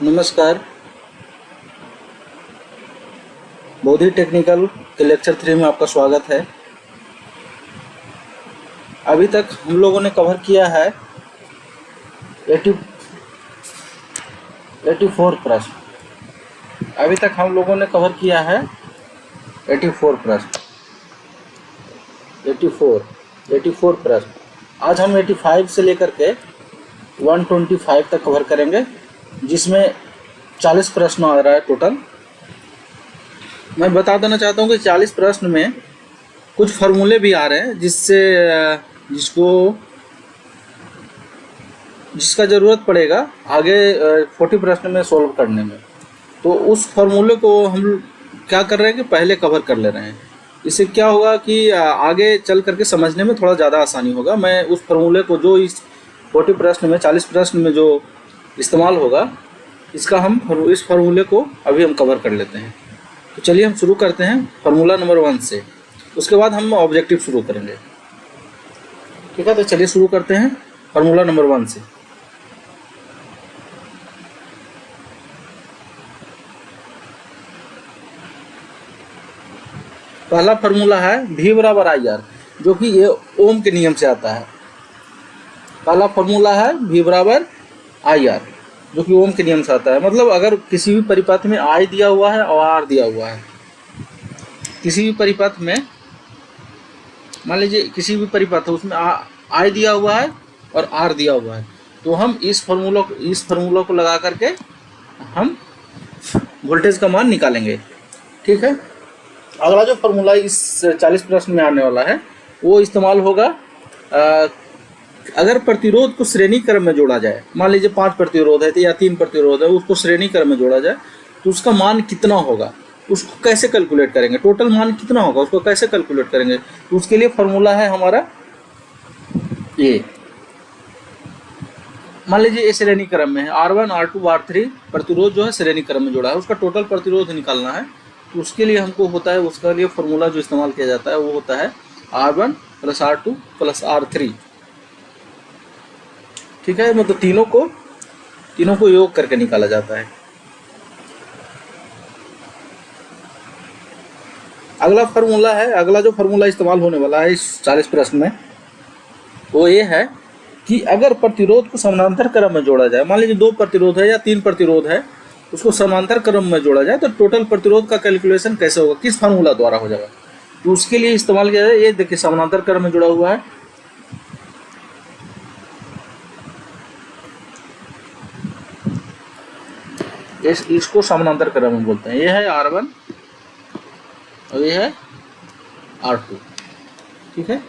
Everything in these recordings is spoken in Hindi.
नमस्कार। बौद्धि टेक्निकल के लेक्चर 3 में आपका स्वागत है। अभी तक हम लोगों ने कवर किया है 84 प्रश्न। अभी तक हम लोगों ने कवर किया है 84 प्रश्न। 84 प्रश्न। आज हम 85 से लेकर के 125 तक कवर करेंगे, जिसमें 40 प्रश्न आ रहा है टोटल। मैं बता देना चाहता हूँ कि 40 प्रश्न में कुछ फार्मूले भी आ रहे हैं जिसका ज़रूरत पड़ेगा आगे 40 प्रश्न में सॉल्व करने में। तो उस फार्मूले को हम क्या कर रहे हैं कि पहले कवर कर ले रहे हैं। इससे क्या होगा कि आगे चल करके समझने में थोड़ा ज़्यादा आसानी होगा। मैं उस फार्मूले को जो इस 40 प्रश्न में 40 प्रश्न में जो इस्तेमाल होगा, इस फार्मूले को अभी हम कवर कर लेते हैं। तो चलिए हम शुरू करते हैं फार्मूला नंबर 1 से। उसके बाद हम ऑब्जेक्टिव शुरू करेंगे। ठीक है, तो चलिए शुरू करते हैं फार्मूला नंबर 1 से। पहला फार्मूला है V बराबर IR, जो कि ये ओम के नियम से आता है। पहला फार्मूला है V बराबर IR, जो कि ओम के नियम से आता है। मतलब अगर किसी भी परिपथ में I दिया हुआ है और R दिया हुआ है, किसी भी परिपथ में मान लीजिए किसी भी परिपथ है उसमें I दिया हुआ है और R दिया हुआ है, तो हम इस फार्मूला को लगा करके हम वोल्टेज का मान निकालेंगे। ठीक है, अगला जो फार्मूला इस 40 प्रश्न में आने वाला है वो इस्तेमाल होगा अगर प्रतिरोध को श्रेणी क्रम में जोड़ा जाए। मान लीजिए 5 प्रतिरोध है या 3 प्रतिरोध है, उसको श्रेणी क्रम में जोड़ा जाए तो उसका मान कितना होगा, उसको कैसे कैलकुलेट करेंगे, टोटल मान कितना होगा उसको कैसे कैलकुलेट करेंगे। तो उसके लिए फार्मूला है हमारा ये। मान लीजिए ये श्रेणी क्रम में है, R1 R2 R3 प्रतिरोध जो है श्रेणी क्रम में जोड़ा है, उसका टोटल प्रतिरोध निकालना है। तो उसके लिए हमको होता है, उसका लिए फार्मूला जो इस्तेमाल किया जाता है वो होता है R1 + R2 + R3। ठीक है, मतलब तीनों को योग करके निकाला जाता है। अगला जो फार्मूला इस्तेमाल होने वाला है इस 40 प्रश्न में वो ये है कि अगर प्रतिरोध को समानांतर क्रम में जोड़ा जाए, मान लीजिए 2 प्रतिरोध है या 3 प्रतिरोध है, उसको समानांतर क्रम में जोड़ा जाए तो टोटल प्रतिरोध का कैलकुलेशन कैसे होगा, किस फार्मूला द्वारा हो जाएगा। तो उसके लिए इस्तेमाल किया जाए, ये देखिए समानांतर क्रम में जुड़ा हुआ है। इसको समानांतर क्रम में बोलते हैं। ये है R1 और ये है R2। ठीक है,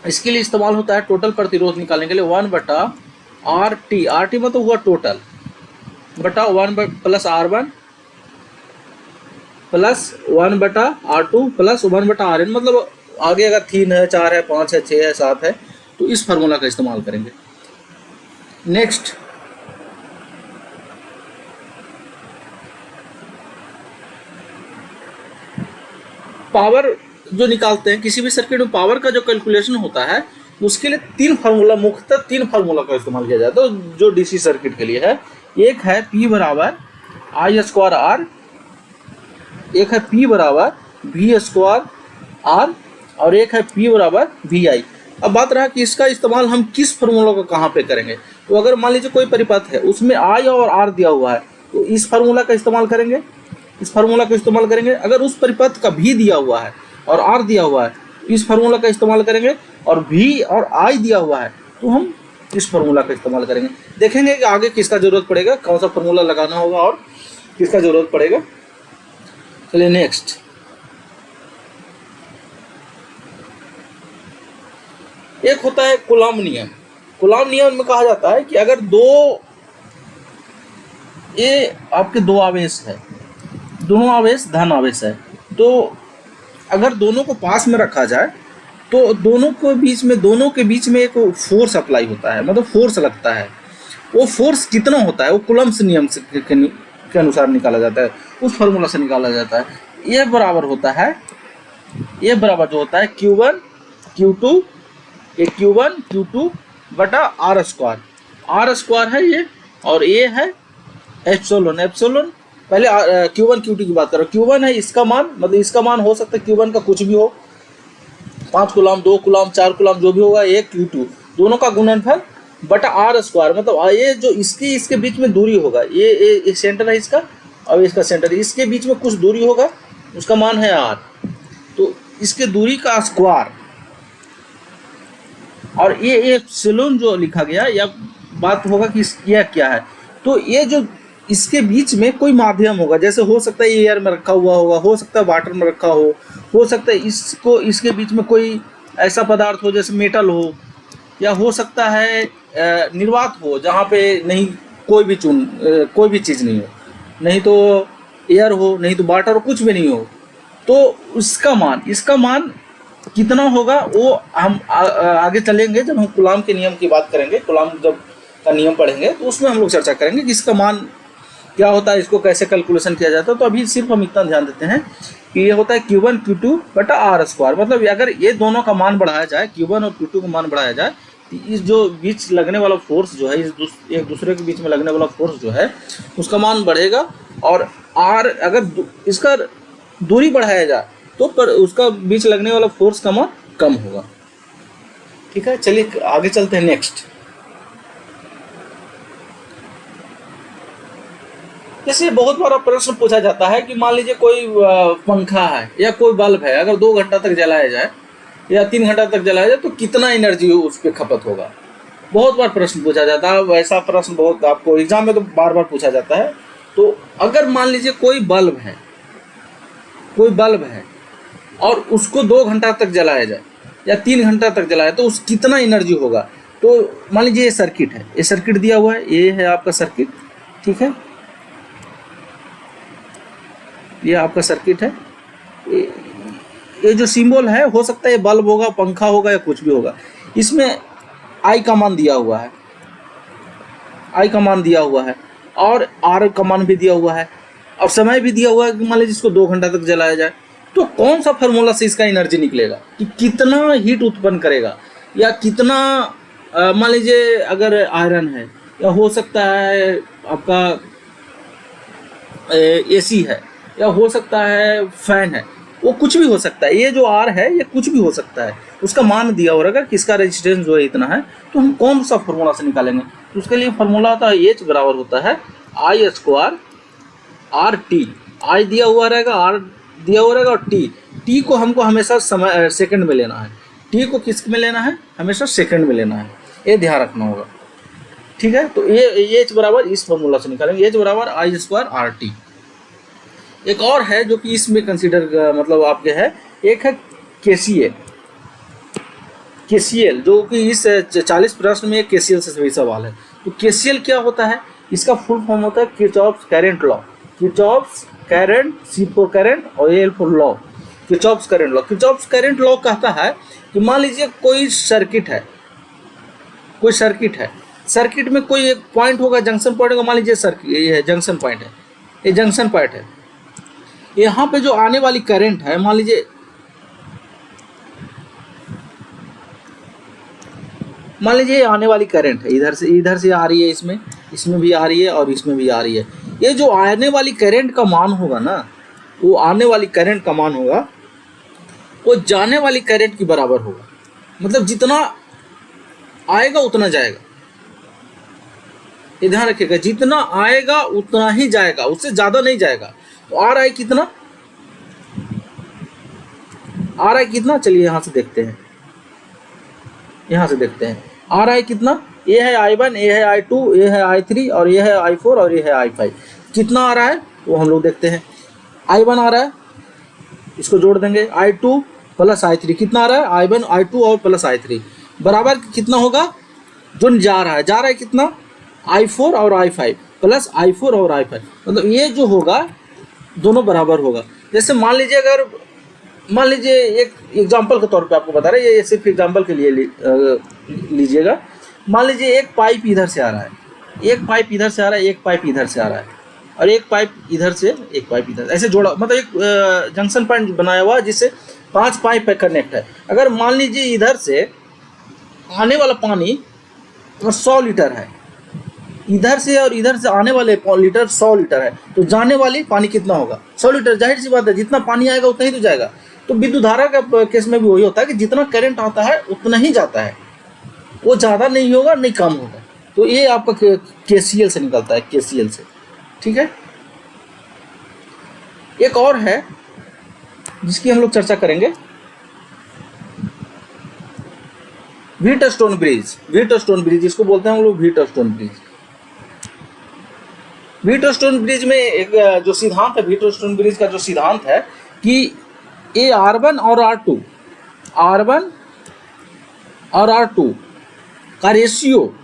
इसके लिए इस्तेमाल होता है टोटल प्रतिरोध निकालने के लिए 1/RT। RT मतलब हुआ टोटल बटा 1 + R1 + 1/R2 + 1/RN। मतलब आगे अगर 3 है, 4 है, 5 है, 6 है, 7 है, तो इस फार्मूला का इस्तेमाल करेंगे। नेक्स्ट पावर जो निकालते हैं, किसी भी सर्किट में पावर का जो कैलकुलेशन होता है उसके लिए 3 फार्मूला, मुख्यतः 3 फार्मूला का इस्तेमाल किया जाता है जो डीसी सर्किट के लिए है। एक है P बराबर I²R, एक है P बराबर V²R और एक है P बराबर VI। अब बात रहा कि इसका इस्तेमाल हम किस फार्मूला को कहाँ पे करेंगे। तो अगर मान लीजिए कोई परिपथ है उसमें I और R दिया हुआ है तो इस फार्मूला का इस्तेमाल करेंगे, अगर उस परिपथ का V दिया हुआ है और R दिया हुआ है इस फार्मूला का इस्तेमाल करेंगे, और V और I दिया हुआ है तो हम इस फार्मूला का इस्तेमाल करेंगे। देखेंगे कि आगे किसका जरूरत पड़ेगा, कौन सा फार्मूला लगाना होगा और किसका जरूरत पड़ेगा। चलिए नेक्स्ट, एक होता है कूलॉम नियम। कूलॉम नियम में कहा जाता है कि अगर ये आपके 2 आवेश है, दोनों आवेश धन आवेश है, तो अगर दोनों को पास में रखा जाए तो दोनों के बीच में एक फोर्स अप्लाई होता है, मतलब फोर्स लगता है। वो फोर्स कितना होता है वो कूलम्ब्स नियम के अनुसार निकाला जाता है, उस फार्मूला से निकाला जाता है। ये बराबर जो होता है Q1 Q2 बटा R² है ये, और ये है एप्सिलॉन, एप्सिलॉन पहले Q1 Q2 की बात करो, Q1 है इसका मान, मतलब इसका मान हो सकता है Q1 का कुछ भी हो, 5 कूलम, 2 कूलम, 4 कूलम जो भी होगा, ये Q2 दोनों का गुणनफल बटा आर स्क्वायर, मतलब ये जो इसके बीच में दूरी होगा, ये सेंटर है इसका और इसका सेंटर, इसके बीच में कुछ दूरी होगा, उसका मान है आर, तो इसके दूरी का स्क्वायर, और ये एप्सिलॉन जो लिखा गया, या बात होगा कि यह क्या है, तो ये जो इसके बीच में कोई माध्यम होगा, जैसे हो सकता है ये एयर में रखा हुआ होगा, हो सकता है वाटर में रखा हो सकता है इसके बीच में कोई ऐसा पदार्थ हो जैसे मेटल हो, या हो सकता है निर्वात हो जहाँ पे नहीं कोई भी चीज़ नहीं हो, नहीं तो एयर हो, नहीं तो वाटर हो, कुछ भी नहीं हो, तो इसका मान कितना होगा वो हम आगे चलेंगे, जब हम कूलॉम के नियम की बात करेंगे, कूलॉम जब का नियम पढ़ेंगे तो उसमें हम लोग चर्चा करेंगे कि इसका मान क्या होता है, इसको कैसे कैलकुलेशन किया जाता है। तो अभी सिर्फ हम इतना ध्यान देते हैं कि ये होता है Q1 Q2 बटा आर स्क्वायर, मतलब अगर ये दोनों का मान बढ़ाया जाए, Q1 और Q2 का मान बढ़ाया जाए, तो इस जो बीच लगने वाला फोर्स जो है, एक दूसरे के बीच में लगने वाला फोर्स जो है उसका मान बढ़ेगा, और आर अगर इसका दूरी बढ़ाया जाए तो पर उसका बीच लगने वाला फोर्स का मान कम होगा। ठीक है, चलिए आगे चलते हैं नेक्स्ट। जैसे बहुत बार प्रश्न पूछा जाता है कि मान लीजिए कोई पंखा है या कोई बल्ब है, अगर 2 घंटा तक जलाया जाए या 3 घंटा तक जलाया जाए तो कितना एनर्जी उस पर खपत होगा। बहुत बार प्रश्न पूछा जाता है, वैसा प्रश्न बहुत आपको एग्जाम में तो बार बार पूछा जाता है। तो अगर मान लीजिए कोई बल्ब है और उसको 2 घंटा तक जलाया जाए या 3 घंटा तक जलाया तो उस कितना एनर्जी होगा। तो मान लीजिए ये सर्किट है, ये सर्किट दिया हुआ है, ये है आपका सर्किट, ठीक है, ये आपका सर्किट है। ये जो सिंबल है, हो सकता है ये बल्ब होगा, पंखा होगा या कुछ भी होगा। इसमें आई का मान दिया हुआ है, आई का मान दिया हुआ है, और आर का मान भी दिया हुआ है, और समय भी दिया हुआ है कि मान लीजिए इसको 2 घंटा तक जलाया जाए। तो कौन सा फार्मूला से इसका एनर्जी निकलेगा कि कितना हीट उत्पन्न करेगा, या कितना मान लीजिए अगर आयरन है, या हो सकता है आपका एसी है, या हो सकता है फैन है, वो कुछ भी हो सकता है। ये जो आर है ये कुछ भी हो सकता है, उसका मान दिया हो रहा है कि इसका रेजिस्टेंस जो है इतना है, तो हम कौन सा फार्मूला से निकालेंगे। तो उसके लिए फार्मूला आता है एच बराबर होता है आई स्क्वायर आर टी। आई दिया हुआ रहेगा, आर दिया हुआ रहेगा, और टी को हमको हमेशा समय सेकंड में लेना है। टी को किस में लेना है, हमेशा सेकंड में लेना है, ये ध्यान रखना होगा। ठीक है, तो ये एच बराबर इस फार्मूला से निकालेंगे, एच बराबर आई स्क्वायर आर टी। एक और है जो कि इसमें कंसीडर मतलब आपके है, एक है केसीएल, जो कि इस 40 प्रश्न में केसीएल से सभी सवाल है। तो केसीएल क्या होता है, इसका फुल फॉर्म होता है Kirchhoff's current law. Kirchhoff's current, C for current और L for law, Kirchhoff's current law. Kirchhoff's current law कहता है कि मान लीजिए कोई सर्किट है, सर्किट में कोई एक पॉइंट होगा, जंक्शन पॉइंट होगा, मान लीजिए सर्किट ये है, जंक्शन पॉइंट है, ये जंक्शन पॉइंट है। यहाँ पे जो आने वाली करंट है, मान लीजिए आने वाली करंट है, इधर से आ रही है, इसमें भी आ रही है और इसमें भी आ रही है। ये जो आने वाली करंट का मान होगा ना, वो आने वाली करंट का मान होगा वो जाने वाली करंट के बराबर होगा। मतलब जितना आएगा उतना जाएगा, ये ध्यान रखिएगा, जितना आएगा उतना ही जाएगा, उससे ज़्यादा नहीं जाएगा। तो आ रहा है कितना, चलिए यहाँ से देखते हैं, आ रहा है कितना, ये है I1, ये है I2, ये है I3 और ये है I4 और ये है I5। कितना आ रहा है वो हम लोग देखते हैं। I1 आ रहा है, इसको जोड़ देंगे, I2 प्लस I3 कितना आ रहा है, I1 I2 और प्लस I3 बराबर कितना होगा, जो जा रहा है कितना, I4 और I5 प्लस I4 और I5, मतलब ये जो होगा दोनों बराबर होगा। जैसे मान लीजिए एक एग्जांपल के तौर पे आपको बता रहे हैं, ये सिर्फ एग्जांपल के लिए लीजिएगा। मान लीजिए एक पाइप इधर से आ रहा है, एक पाइप इधर से आ रहा है, एक पाइप इधर से आ रहा है, और एक पाइप इधर से, एक पाइप इधर, ऐसे जोड़ा, मतलब एक जंक्शन पॉइंट बनाया हुआ जिससे 5 पाइप पे कनेक्ट है। अगर मान लीजिए इधर से आने वाला पानी 100 लीटर है, इधर से और इधर से आने वाले लीटर 100 लीटर है, तो जाने वाली पानी कितना होगा? 100 लीटर। जाहिर सी बात है, जितना पानी आएगा उतना ही तो जाएगा। तो विद्युत धारा का केस में भी वही होता है कि जितना करंट आता है उतना ही जाता है, वो ज़्यादा नहीं होगा नहीं कम होगा। तो ये आपका KCL से निकलता है, KCL से। ठीक है। एक और है जिसकी हम लोग चर्चा करेंगे, व्हीटस्टोन ब्रिज। व्हीटस्टोन ब्रिज इसको बोलते हैं हम लोग, व्हीटस्टोन ब्रिज। व्हीटस्टोन ब्रिज में एक जो सिद्धांत है, व्हीटस्टोन ब्रिज का जो सिद्धांत है कि ये R1 और R2 का रेशियो,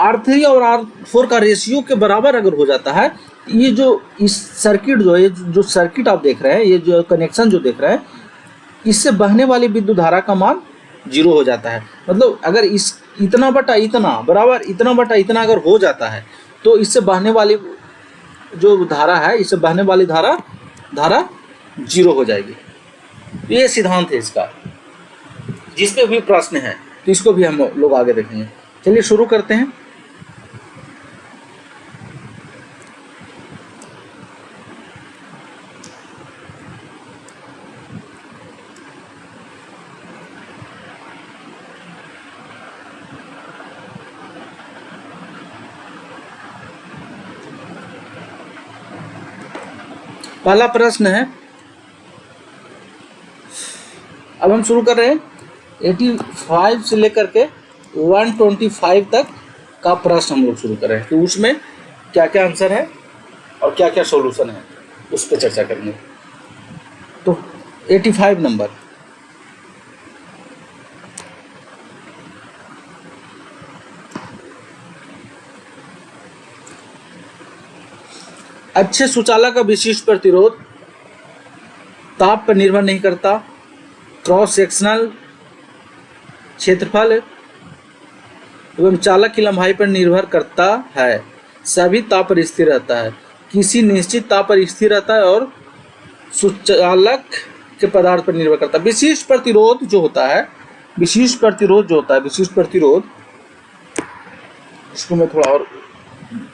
R3 और R4 का रेशियो के बराबर अगर हो जाता है, ये जो इस सर्किट जो है, जो सर्किट आप देख रहे हैं, ये जो कनेक्शन जो देख रहे हैं, इससे बहने वाली विद्युत धारा का मान 0 हो जाता है। मतलब अगर इस इतना बटा इतना बराबर इतना बटा इतना अगर हो जाता है, तो इससे बहने वाली जो धारा है, इससे बहने वाली धारा 0 हो जाएगी। तो ये सिद्धांत है इसका, जिस पे भी प्रश्न है तो इसको भी हम लोग आगे देखेंगे। चलिए शुरू करते हैं। पहला प्रश्न है, अब हम शुरू कर रहे हैं 85 से लेकर के 125 तक का प्रश्न हम लोग शुरू कर रहे हैं कि उसमें क्या क्या आंसर है और क्या क्या सॉल्यूशन है, उस पर चर्चा करेंगे। तो 85 नंबर, अच्छे सुचालक का विशिष्ट प्रतिरोध ताप पर निर्भर नहीं करता, क्रॉस सेक्शनल क्षेत्रफल एवं चालक की लंबाई पर निर्भर करता है, सभी ताप पर स्थिर रहता है, किसी निश्चित ताप पर स्थिर रहता है और सुचालक के पदार्थ पर निर्भर करता है। विशिष्ट प्रतिरोध जो होता है, विशिष्ट प्रतिरोध इसको मैं थोड़ा और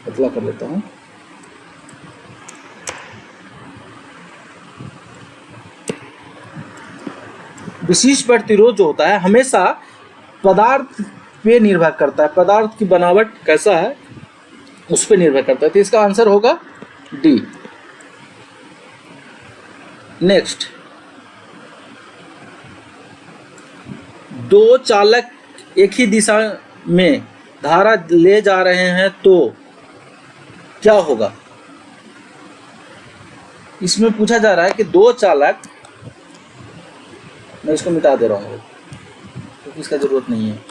पतला कर लेता हूँ। विशिष्ट प्रतिरोध जो होता है हमेशा पदार्थ पे निर्भर करता है, पदार्थ की बनावट कैसा है उस पे निर्भर करता है। तो इसका आंसर होगा डी। नेक्स्ट, दो चालक एक ही दिशा में धारा ले जा रहे हैं तो क्या होगा? इसमें पूछा जा रहा है कि दो चालक, मैं इसको मिटा दे रहा हूँ क्योंकि इसका जरूरत नहीं है।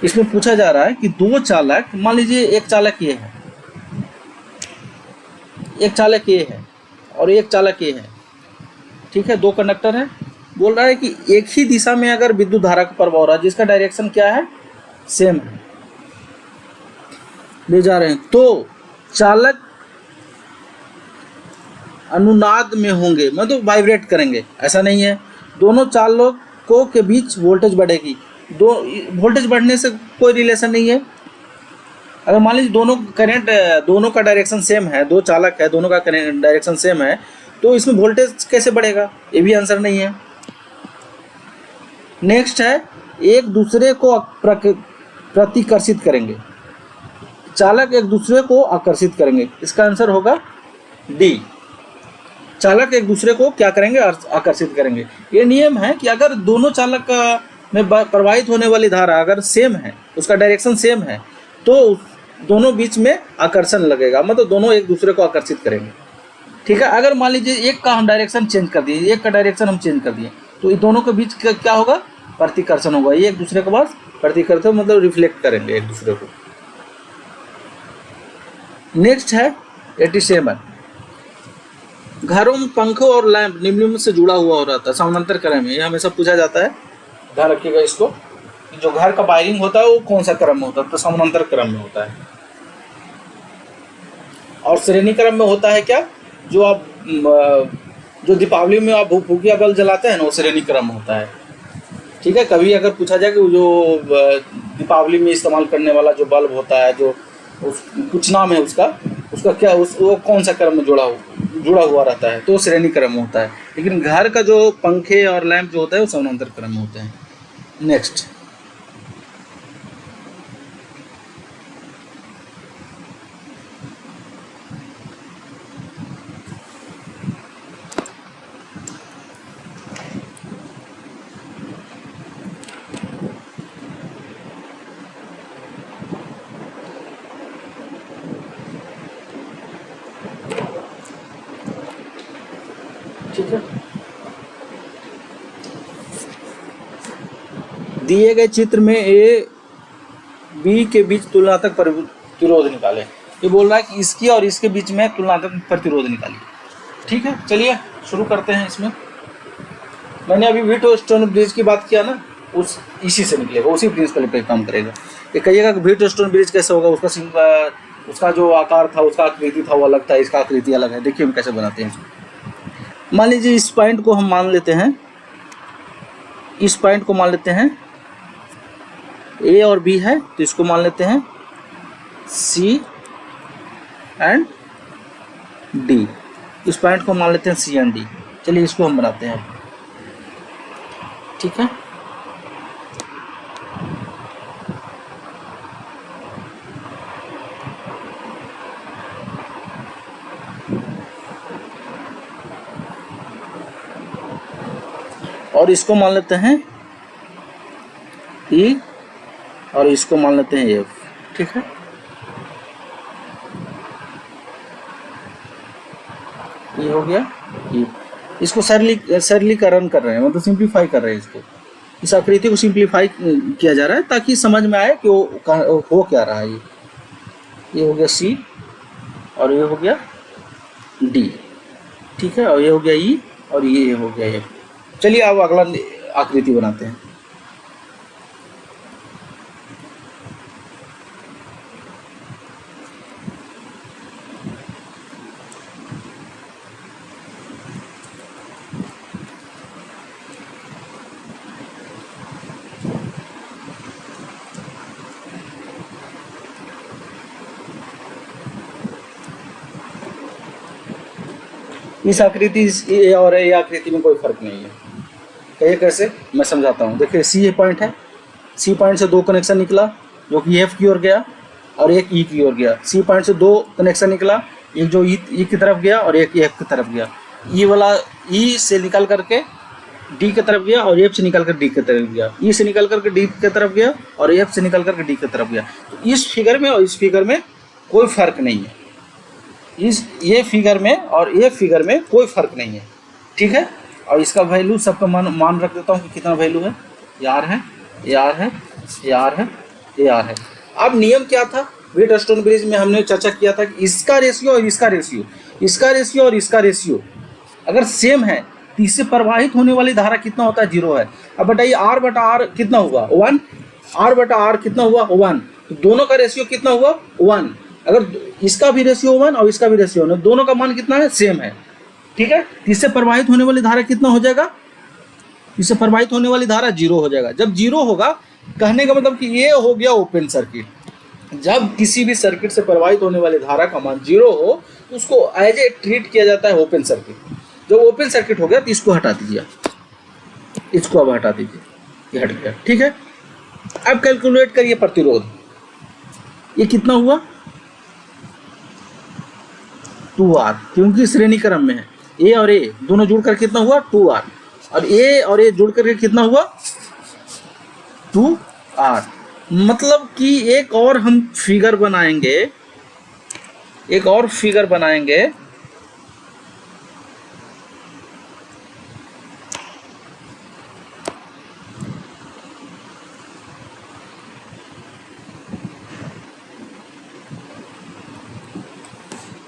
इसमें पूछा जा रहा है कि दो चालक, मान लीजिए एक चालक ये है, एक चालक ये है और एक चालक ये है, ठीक है, दो कंडक्टर है। बोल रहा है कि एक ही दिशा में अगर विद्युत धारा का प्रवाह हो रहा है जिसका डायरेक्शन क्या है, सेम है, ले जा रहे हैं, तो चालक अनुनाद में होंगे, मतलब वाइब्रेट करेंगे। ऐसा नहीं है, दोनों चालकों के बीच वोल्टेज बढ़ेगी। दो वोल्टेज बढ़ने से कोई रिलेशन नहीं है। अगर मान लीजिए दोनों करंट, दोनों का डायरेक्शन सेम है, दो चालक है, दोनों का डायरेक्शन सेम है, तो इसमें वोल्टेज कैसे बढ़ेगा? ये भी आंसर नहीं है। नेक्स्ट है, एक दूसरे को प्रतिकर्षित करेंगे, चालक एक दूसरे को आकर्षित करेंगे। इसका आंसर होगा डी। चालक एक दूसरे को क्या करेंगे? आकर्षित करेंगे। ये नियम है कि अगर दोनों चालक में प्रवाहित होने वाली धारा अगर सेम है, उसका डायरेक्शन सेम है, तो दोनों बीच में आकर्षण लगेगा, मतलब दोनों एक दूसरे को आकर्षित करेंगे। ठीक है। अगर मान लीजिए एक का हम डायरेक्शन चेंज कर दिए, एक का डायरेक्शन हम चेंज कर दिए, तो इन दोनों के बीच क्या होगा? प्रतिकर्षण होगा। ये एक दूसरे के पास प्रतिकर्षण मतलब रिफ्लेक्ट करेंगे एक दूसरे को। नेक्स्ट है 87, घरों में पंखों और लैंप निम्न से जुड़ा हुआ हो रहता है समानांतर क्रम में। ये हमेशा पूछा जाता है, ध्यान रखिएगा इसको, जो घर का वायरिंग होता है वो कौन सा क्रम में होता है? तो समानांतर क्रम में होता है। और श्रेणी क्रम में होता है क्या, जो आप जो दीपावली में आप भूकिया बल्ब जलाते हैं ना, वो श्रेणी क्रम होता है। ठीक है, कभी अगर पूछा जाए कि जो दीपावली में इस्तेमाल करने वाला जो बल्ब होता है, जो कुछ नाम है उसका क्या वो कौन सा क्रम में जुड़ा हुआ रहता है, तो वो श्रेणी क्रम में होता है। लेकिन घर का जो पंखे और लैंप जो होता है वो समानांतर क्रम में होते हैं। नेक्स्ट, ठीक है, दिए गए चित्र में ए बी के बीच तुलनात्मक प्रतिरोध निकाले। ये बोल रहा है कि इसकी और इसके बीच में तुलनात्मक प्रतिरोध निकालिए। ठीक है, चलिए शुरू करते हैं। इसमें मैंने अभी व्हीटस्टोन ब्रिज की बात किया ना, इसी से निकलेगा, उसी प्रिंसिपल पे काम करेगा। ये कहिएगा कि व्हीटस्टोन ब्रिज कैसे होगा, उसका जो आकार था, उसका आकृति था वो अलग था, इसका आकृति अलग है। देखिए हम कैसे बनाते हैं। मान लीजिए इस पॉइंट को हम मान लेते हैं, इस पॉइंट को मान लेते हैं ए और बी है, तो इसको मान लेते हैं सी एंड डी। इस पॉइंट को मान लेते हैं सी एंड डी। चलिए इसको हम बनाते हैं। ठीक है, और इसको मान लेते हैं ई और इसको मान लेते हैं एफ। ठीक है, ये हो गया ई। इसको सरलीकरण कर रहे हैं, मतलब सिंप्लीफाई कर रहे हैं इसको। इस आकृति को सिंप्लीफाई किया जा रहा है ताकि समझ में आए कि वो हो क्या रहा है। ये हो गया सी और ये हो गया डी। ठीक है, और ये हो गया ई और ये हो गया एफ। चलिए अब अगला आकृति बनाते हैं। इस आकृति और ये आकृति में कोई फर्क नहीं है। कहिए कैसे, मैं समझाता हूँ। देखिए सी पॉइंट है, सी पॉइंट से दो कनेक्शन निकला जो कि एफ की ओर गया और एक ई की ओर गया। सी पॉइंट से दो कनेक्शन निकला, एक जो ई की तरफ गया और एक एफ की तरफ गया। ई वाला ई से निकल करके डी की तरफ गया और एफ से निकल कर डी की तरफ गया। ई से निकल करके डी की तरफ गया और एफ से निकल करके डी की तरफ गया। तो इस फिगर में और इस फिगर में कोई फर्क नहीं है। ये फिगर में और ये फिगर में कोई फर्क नहीं है। ठीक है, और इसका वैल्यू सबका मान रख देता हूँ कि कितना वैल्यू है। ये आर है, ये आर है, ये आर है, ये आर है। अब नियम क्या था, व्हीटस्टोन ब्रिज में हमने चर्चा किया था कि इसका रेशियो और इसका रेशियो, इसका रेशियो और इसका रेशियो अगर सेम है तो इससे प्रवाहित होने वाली धारा कितना होता है, 0 है। अब बताइए आर बटा आर कितना हुआ, 1। आर बटा आर कितना हुआ, 1। तो दोनों का रेशियो कितना हुआ, 1। अगर इसका भी रेशियो 1 और इसका भी रेशियो 1, दोनों का मान कितना है, सेम है। ठीक है, इससे प्रवाहित होने वाली धारा कितना हो जाएगा, इससे प्रवाहित होने वाली धारा 0 हो जाएगा। जब 0 होगा, कहने का मतलब कि ये हो गया ओपन सर्किट। जब किसी भी सर्किट से प्रवाहित होने वाली धारा का मान 0 हो तो उसको एज ए ट्रीट किया जाता है ओपन सर्किट। जब ओपन सर्किट हो गया तो इसको हटा दीजिए, इसको अब हटा दीजिए, ये हट गया। ठीक है, अब कैलकुलेट करिए प्रतिरोध। ये कितना हुआ, 2R, क्योंकि श्रेणी क्रम में है। ए और ए दोनों जुड़कर कितना हुआ, 2R, और ए और ए जुड़ करके कितना हुआ, 2R। मतलब कि एक और हम फिगर बनाएंगे, एक और फिगर बनाएंगे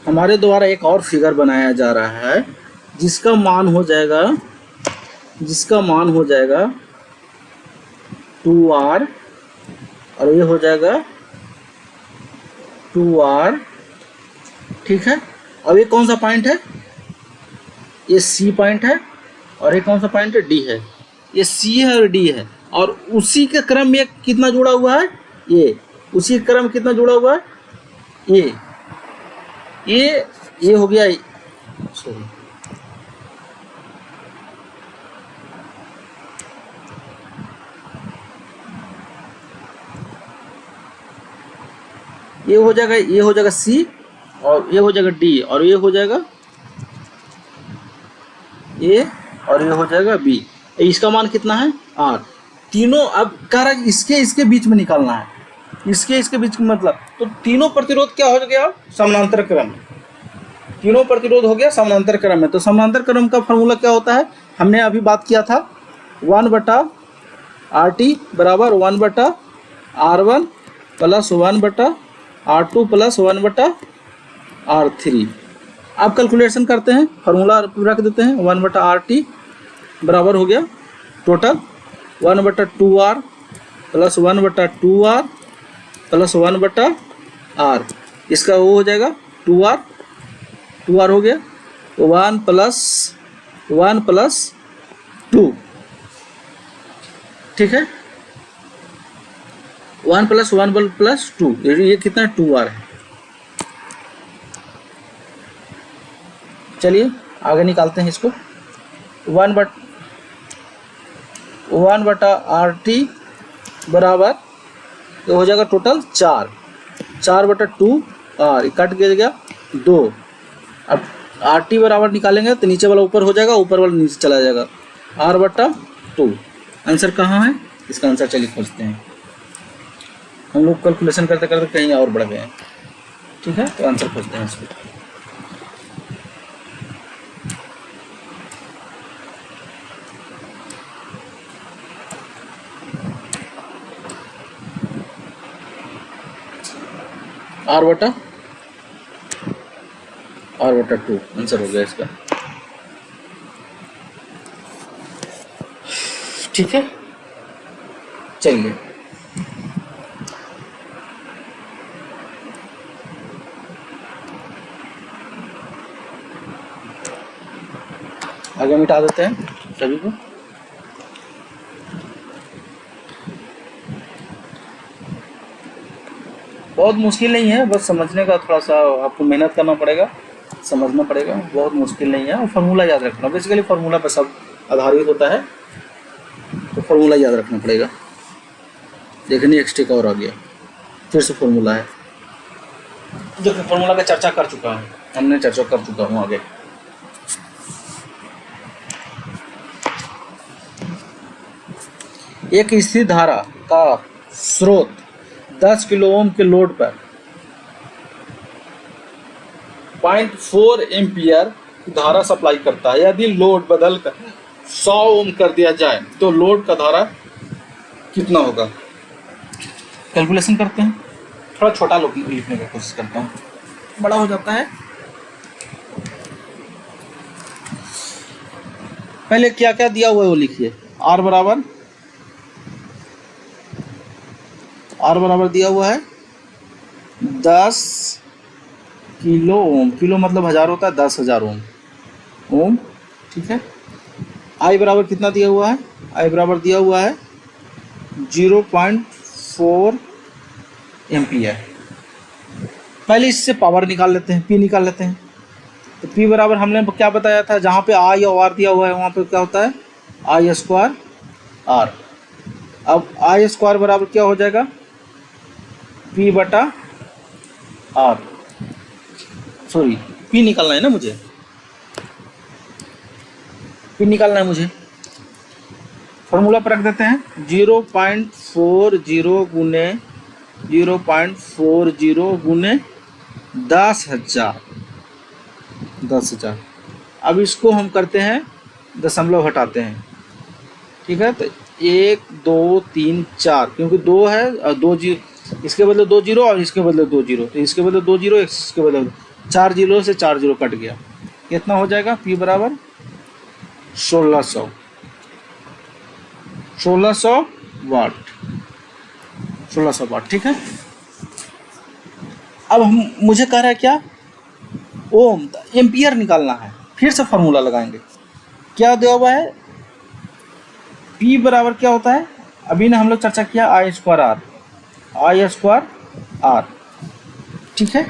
हमारे द्वारा एक और फिगर बनाया जा रहा है जिसका मान हो जाएगा 2R और ये हो जाएगा 2R ठीक है। अब ये कौन सा पॉइंट है, ये सी पॉइंट है, और ये कौन सा पॉइंट है, डी है। ये सी है और डी है, और उसी के क्रम में कितना जुड़ा हुआ है, ये उसी क्रम में कितना जुड़ा हुआ है, ये हो गया, सॉरी ये हो जाएगा सी, और ये हो जाएगा डी, और ये हो जाएगा ए, और ये हो जाएगा बी। इसका मान कितना है, आर। तीनों अब कह रहा है इसके बीच में निकालना है, इसके बीच में, मतलब तो तीनों प्रतिरोध क्या हो गया, समानांतर क्रम। तीनों प्रतिरोध हो गया समानांतर क्रम में। तो समानांतर क्रम का फॉर्मूला क्या होता है, हमने अभी बात किया था, 1/RT बराबर 1/R1 plus 1/R2 plus 1/R3। अब कैलकुलेशन करते हैं, फार्मूला रख देते हैं। 1/RT बराबर हो गया total 1/2R plus 1/2R plus 1/R। इसका वो हो जाएगा 2R हो गया, 1 प्लस 2, ठीक है। 1 प्लस 2, ये कितना 2R है। चलिए आगे निकालते हैं इसको। 1/RT बराबर ये हो जाएगा टोटल 4/2R, कट गया 2। अब RT बराबर निकालेंगे तो नीचे वाला ऊपर हो जाएगा, ऊपर वाला नीचे चला जाएगा, R/2। आंसर कहाँ है इसका, आंसर चलिए खोजते हैं। हम लोग कैलकुलेशन करते करते कहीं और बढ़ गए हैं, ठीक है। तो आंसर खोजते हैं इसको। R/2 आंसर हो गया इसका, ठीक है। चलिए आगे मिटा देते हैं सभी को। बहुत मुश्किल नहीं है, बस समझने का थोड़ा सा आपको मेहनत करना पड़ेगा, समझना पड़ेगा, बहुत मुश्किल नहीं है। और फार्मूला याद रखना, बेसिकली फार्मूला पर सब आधारित होता है, तो फार्मूला याद रखना पड़ेगा। देखने एक स्टेक और आ गया, फिर से फार्मूला है। देखो फार्मूला का चर्चा कर चुका हूँ, हमने चर्चा कर चुका हूँ आगे। एक स्थिर धारा का स्रोत 10 किलो ओम के लोड पर 0.4 एम्पियर धारा सप्लाई करता है। यदि लोड बदलकर 100 ओम कर दिया जाए तो लोड का धारा कितना होगा। कैलकुलेशन करते हैं, थोड़ा छोटा लिखने की कोशिश करता हूँ, बड़ा हो जाता है। पहले क्या क्या दिया हुआ है वो लिखिए। R बराबर दिया हुआ है 10 किलो ओम, किलो मतलब हजार होता है, 10,000 ओम, ठीक है। I बराबर कितना दिया हुआ है, I बराबर दिया हुआ है 0.4 एम्पियर। पहले इससे पावर निकाल लेते हैं, P निकाल लेते हैं। तो P बराबर हमने क्या बताया था, जहाँ पे I और R दिया हुआ है वहाँ पे क्या होता है I² R। अब I² बराबर क्या हो जाएगा P/R, सॉरी P निकालना है ना मुझे, P निकालना है मुझे। फॉर्मूला पर रख देते हैं 0.40 गुने 10,000। अब इसको हम करते हैं दशमलव हटाते हैं, ठीक है। तो 1 2 3 4, क्योंकि 2 है और 2 जीरो, इसके बदले 2 जीरो और इसके बदले 2 जीरो, तो इसके बदले 2 जीरो, इसके बदले 4 जीरो से 4 जीरो कट गया। कितना हो जाएगा P बराबर 1600 वाट, 1600 वाट, ठीक है। अब हम मुझे कह रहा है क्या ओम, एम्पियर निकालना है। फिर से फार्मूला लगाएंगे। क्या दिया हुआ है, P बराबर क्या होता है, अभी ने हम लोग चर्चा किया, आई स्क्वायर आर। ठीक है,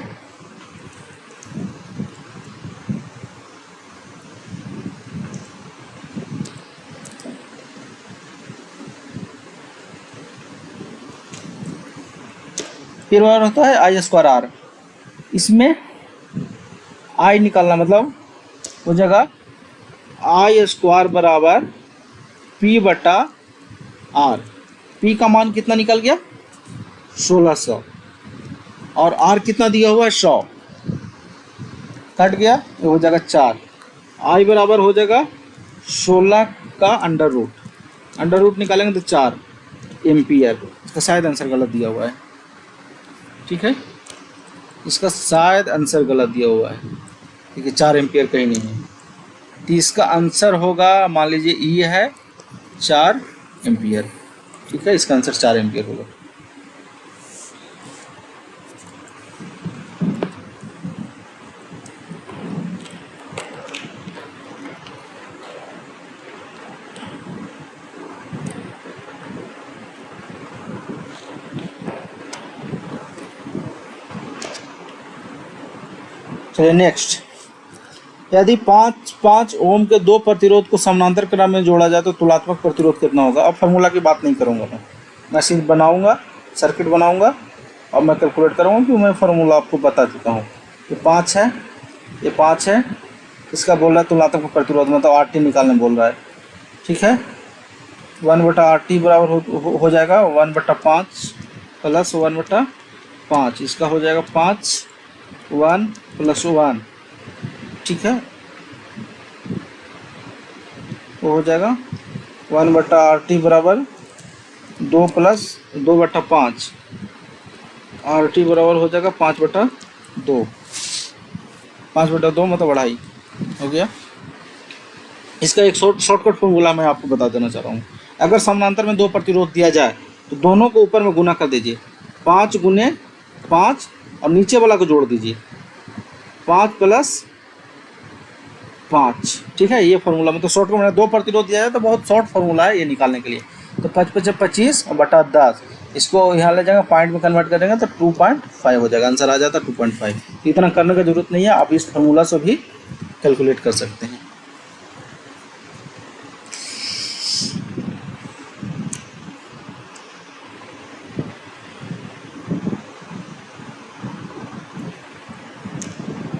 फिर और होता है आई स्क्वायर आर। इसमें आई निकालना, मतलब हो जाएगा आई स्क्वायर बराबर P बटा आर। P का मान कितना निकल गया, 1600, और R कितना दिया हुआ है, 100, कट गया, ये हो जाएगा 4। आई बराबर हो जाएगा 16 का अंडर रूट निकालेंगे तो 4 एम्पियर। इसका शायद आंसर गलत दिया हुआ है। ठीक है, इसका शायद आंसर गलत दिया हुआ है, क्योंकि 4 एम्पियर कहीं नहीं है। तो इसका आंसर होगा, मान लीजिए ये है 4 एम्पियर। ठीक है, इसका आंसर 4 एम्पियर होगा। चलिए नेक्स्ट, यदि 5 ओम के 2 प्रतिरोध को समानांतर क्रम में जोड़ा जाए तो तुलनात्मक प्रतिरोध कितना होगा। अब फार्मूला की बात नहीं करूँगा, मैं सिर्फ बनाऊँगा, सर्किट बनाऊँगा और मैं कैलकुलेट करूँगा, क्योंकि मैं फार्मूला आपको बता चुका हूँ। ये 5 है, ये 5 है, इसका बोल रहा है तुलनात्मक प्रतिरोध, मतलब RT निकालने बोल रहा है। ठीक है, 1/RT बराबर हो जाएगा 1/5 प्लस 1/5, इसका हो जाएगा 5 1 + 1। ठीक है, वो हो जाएगा 1/RT बराबर 2 + 2/5, RT बराबर हो जाएगा 5/2, 5/2 मतलब 2.5 हो गया। इसका एक शॉर्टकट फॉर्मूला मैं आपको बता देना चाह रहा हूँ। अगर समानांतर में 2 प्रतिरोध दिया जाए तो दोनों को ऊपर में गुना कर दीजिए, 5 × 5, और नीचे वाला को जोड़ दीजिए 5 + 5। ठीक है, ये फार्मूला मतलब शॉर्टकट में 2 प्रतिरोध दिया जाए तो बहुत शॉर्ट फार्मूला है ये निकालने के लिए। तो 5 × 25 बटा 10, इसको यहाँ ले जाएंगे, पॉइंट में कन्वर्ट करेंगे तो 2.5 हो जाएगा, आंसर आ जाता है 2.5। इतना करने की जरूरत नहीं है, आप इस फार्मूला से भी कैलकुलेट कर सकते हैं।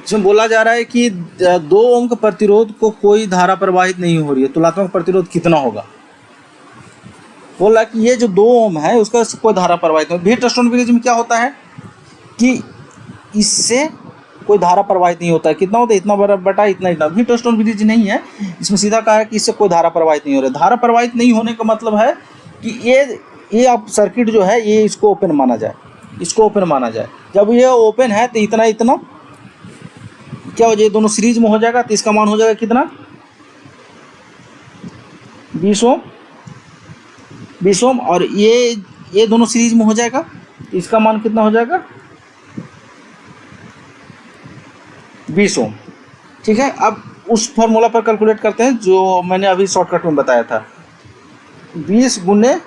इसमें बोला जा रहा है कि 2 ओम के प्रतिरोध को कोई धारा प्रवाहित नहीं हो रही है, तुलनात्मक प्रतिरोध कितना होगा। बोला कि ये जो 2 ओम है उसका कोई धारा प्रवाहित नहीं। व्हीटस्टोन ब्रिज में क्या होता है कि इससे कोई धारा प्रवाहित नहीं होता है, कितना होता है, इतना बटा इतना। व्हीटस्टोन ब्रिज नहीं है, इसमें सीधा कहा है कि इससे कोई धारा प्रवाहित नहीं हो रहा है। धारा प्रवाहित नहीं होने का मतलब है कि ये आप सर्किट जो है ये इसको ओपन माना जाए, इसको ओपन माना जाए। जब ये ओपन है तो इतना इतना क्या हो जाए, दोनों सीरीज में हो जाएगा, तो इसका मान हो जाएगा कितना, 20 ओम, और ये दोनों सीरीज में हो जाएगा, इसका मान कितना हो जाएगा, 20 ओम। ठीक है, अब उस फॉर्मूला पर कैलकुलेट करते हैं जो मैंने अभी शॉर्टकट में बताया था। 20 ×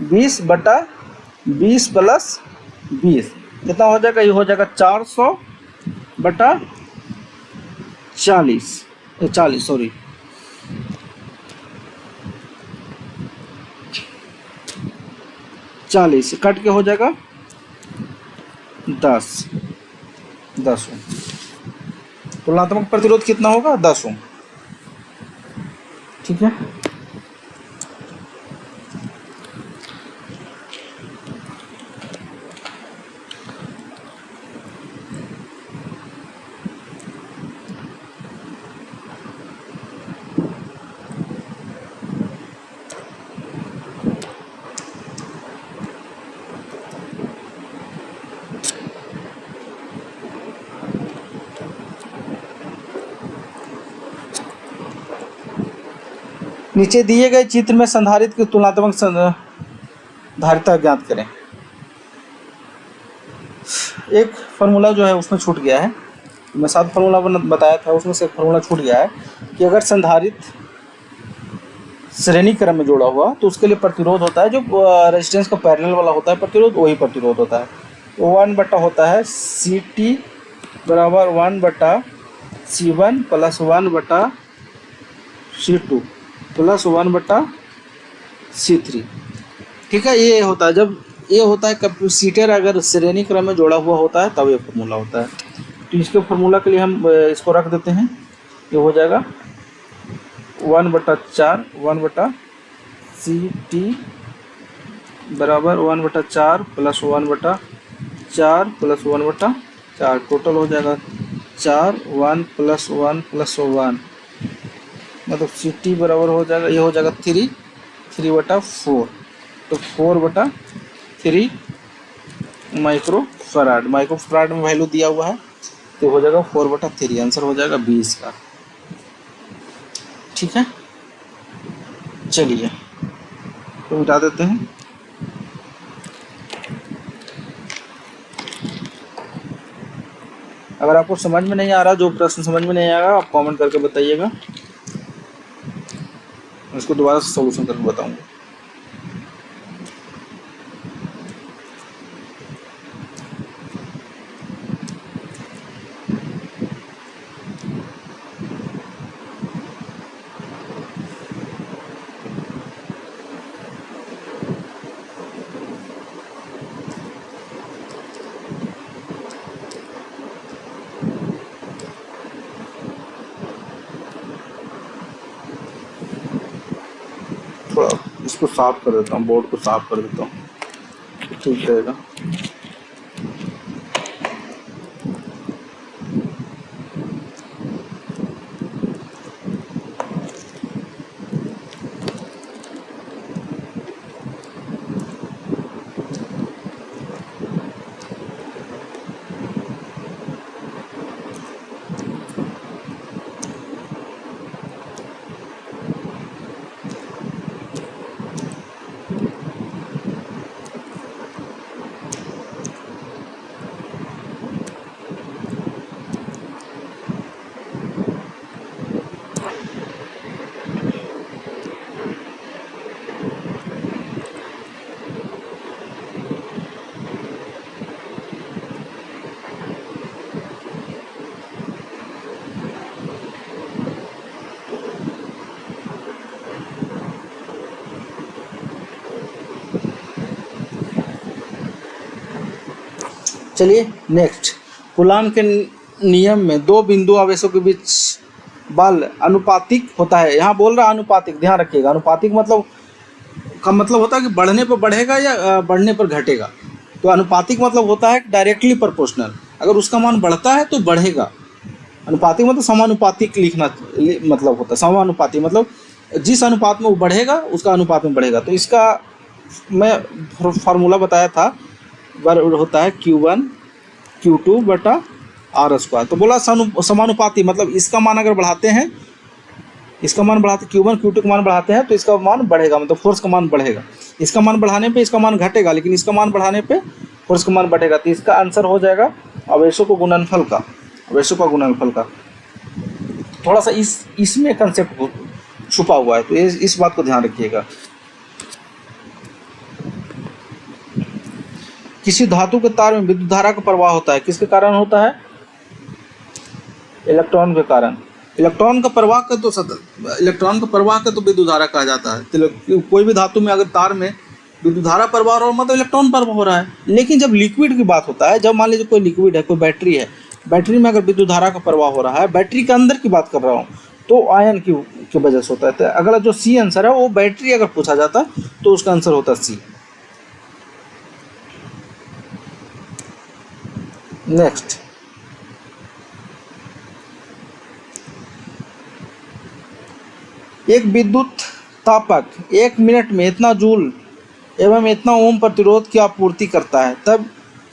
20 बटा 20 + 20 कितना हो जाएगा, ये हो जाएगा 400 बटा 40 सॉरी 40 कट के हो जाएगा 10 ओम। तुलनात्मक प्रतिरोध कितना होगा, 10 ओम। ठीक है, नीचे दिए गए चित्र में संधारित्र की तुलनात्मक धारिता ज्ञात करें। एक फार्मूला जो है उसमें छूट गया है, मैं 7 फार्मूला बताया था, उसमें से एक फार्मूला छूट गया है कि अगर संधारित्र श्रेणी क्रम में जोड़ा हुआ तो उसके लिए प्रतिरोध होता है जो रेजिस्टेंस का पैरेलल वाला होता है प्रतिरोध, वही प्रतिरोध होता है। तो 1 होता है CT बराबर 1/C1 plus 1/C2 plus 1/C3। ठीक है, ये होता है जब ये होता है कैपेसिटर अगर श्रेणी क्रम में जोड़ा हुआ होता है तब ये फार्मूला होता है। तो इसके फार्मूला के लिए हम इसको रख देते हैं, ये हो जाएगा 1/4 1/CT बराबर 1/4 प्लस 1/4 प्लस 1/4, टोटल हो जाएगा 4 1 प्लस 1 प्लस 1, मतलब CT बराबर हो जाएगा, ये हो जाएगा 3/4, तो 4/3 माइक्रोफराड। माइक्रोफराड में वैल्यू दिया हुआ है तो हो जाएगा 4/3, आंसर हो जाएगा 20 का। ठीक है, चलिए तो मिटा देते हैं। अगर आपको समझ में नहीं आ रहा, जो प्रश्न समझ में नहीं आएगा आप कमेंट करके बताइएगा, इसको दोबारा से सॉल्यूशन करके बताऊंगा। थोड़ा इसको साफ कर देता हूँ, बोर्ड को साफ कर देता हूँ, ठीक रहेगा। चलिए नेक्स्ट, कूलाम के नियम में दो बिंदु आवेशों के बीच बल अनुपातिक होता है। यहाँ बोल रहा अनुपातिक, ध्यान रखिएगा। अनुपातिक मतलब का मतलब होता है कि बढ़ने पर बढ़ेगा या बढ़ने पर घटेगा। तो अनुपातिक मतलब होता है डायरेक्टली प्रोपोर्शनल, अगर उसका मान बढ़ता है तो बढ़ेगा। अनुपातिक मतलब समानुपातिक लिखना मतलब होता है। समानुपातिक मतलब जिस अनुपात में वो बढ़ेगा उसका अनुपात में बढ़ेगा। तो इसका मैं फार्मूला बताया था, होता है Q1 Q2/R²। तो बोला समानुपाती मतलब इसका मान अगर बढ़ाते हैं, इसका मान बढ़ाते Q1 Q2 का मान बढ़ाते हैं तो इसका मान बढ़ेगा, मतलब फोर्स का मान बढ़ेगा। इसका मान बढ़ाने पे इसका मान घटेगा, लेकिन इसका मान बढ़ाने पे फोर्स का मान बढ़ेगा। तो इसका आंसर हो जाएगा आवेशों को गुणनफल का, आवेशों का गुणनफल का। थोड़ा सा इसमें कंसेप्ट छुपा हुआ है, तो इस बात को ध्यान रखिएगा। किसी धातु के तार में विद्युत धारा का प्रवाह होता है, किसके कारण होता है? इलेक्ट्रॉन के कारण। इलेक्ट्रॉन का प्रवाह का तो विद्युत धारा कहा जाता है। तो कोई भी धातु में अगर तार में विद्युत धारा प्रवाह हो रहा है मतलब इलेक्ट्रॉन प्रवाह हो रहा है। लेकिन जब लिक्विड की बात होता है, जब मान लीजिए कोई लिक्विड है, कोई बैटरी है, बैटरी में अगर विद्युत धारा का प्रवाह हो रहा है, बैटरी के अंदर की बात कर रहा हूँ, तो आयन की वजह से होता है। तो अगला जो सी आंसर है वो बैटरी अगर पूछा जाता तो उसका आंसर होता सी। नेक्स्ट, एक विद्युत तापक 1 मिनट में इतना जूल एवं इतना ओम प्रतिरोध की आपूर्ति करता है, तब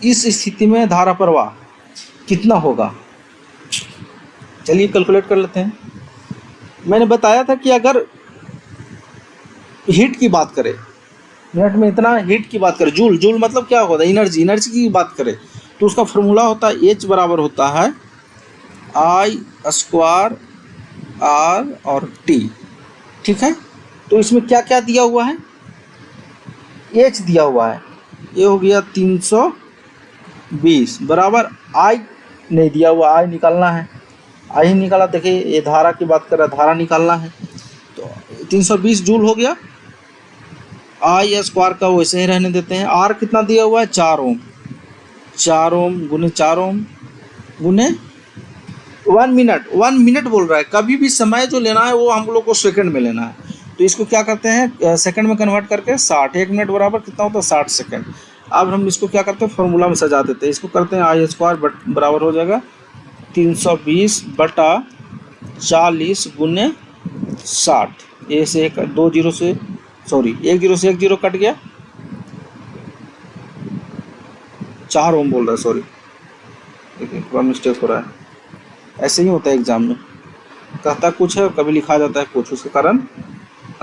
इस स्थिति में धारा प्रवाह कितना होगा? चलिए कैलकुलेट कर लेते हैं। मैंने बताया था कि अगर हीट की बात करें, मिनट में इतना हीट की बात करें, जूल मतलब क्या होता है? एनर्जी की बात करें तो उसका फॉर्मूला होता है H बराबर होता है आई स्क्वायर आर और टी। ठीक है, तो इसमें क्या क्या दिया हुआ है, एच दिया हुआ है, ये हो गया 320 बराबर आई नहीं दिया हुआ, आई निकालना है, आई निकाला। देखिए ये धारा की बात कर रहा है, धारा निकालना है, तो 320 जूल हो गया। आई स्क्वायर का वैसे ही रहने देते हैं। आर कितना दिया हुआ है, 4 ओम, 4 ओम गुने 4 ओम गुने 1 मिनट, 1 मिनट बोल रहा है। कभी भी समय जो लेना है वो हम लोग को सेकंड में लेना है, तो इसको क्या करते हैं सेकंड में कन्वर्ट करके 60, 1 मिनट बराबर कितना होता है 60 सेकंड। अब हम इसको क्या करते हैं फॉर्मूला में सजा देते हैं, इसको करते हैं आई स्क्वायर बराबर हो जाएगा 320 बटा 40 गुने 60। ए से एक 2 जीरो से सॉरी 1 जीरो से 1 जीरो कट गया, 4 ओम बोल रहा है, सॉरी देखिए थोड़ा मिस्टेक हो रहा है, ऐसे ही होता है एग्जाम में, कहता कुछ है कभी लिखा जाता है कुछ, उसके कारण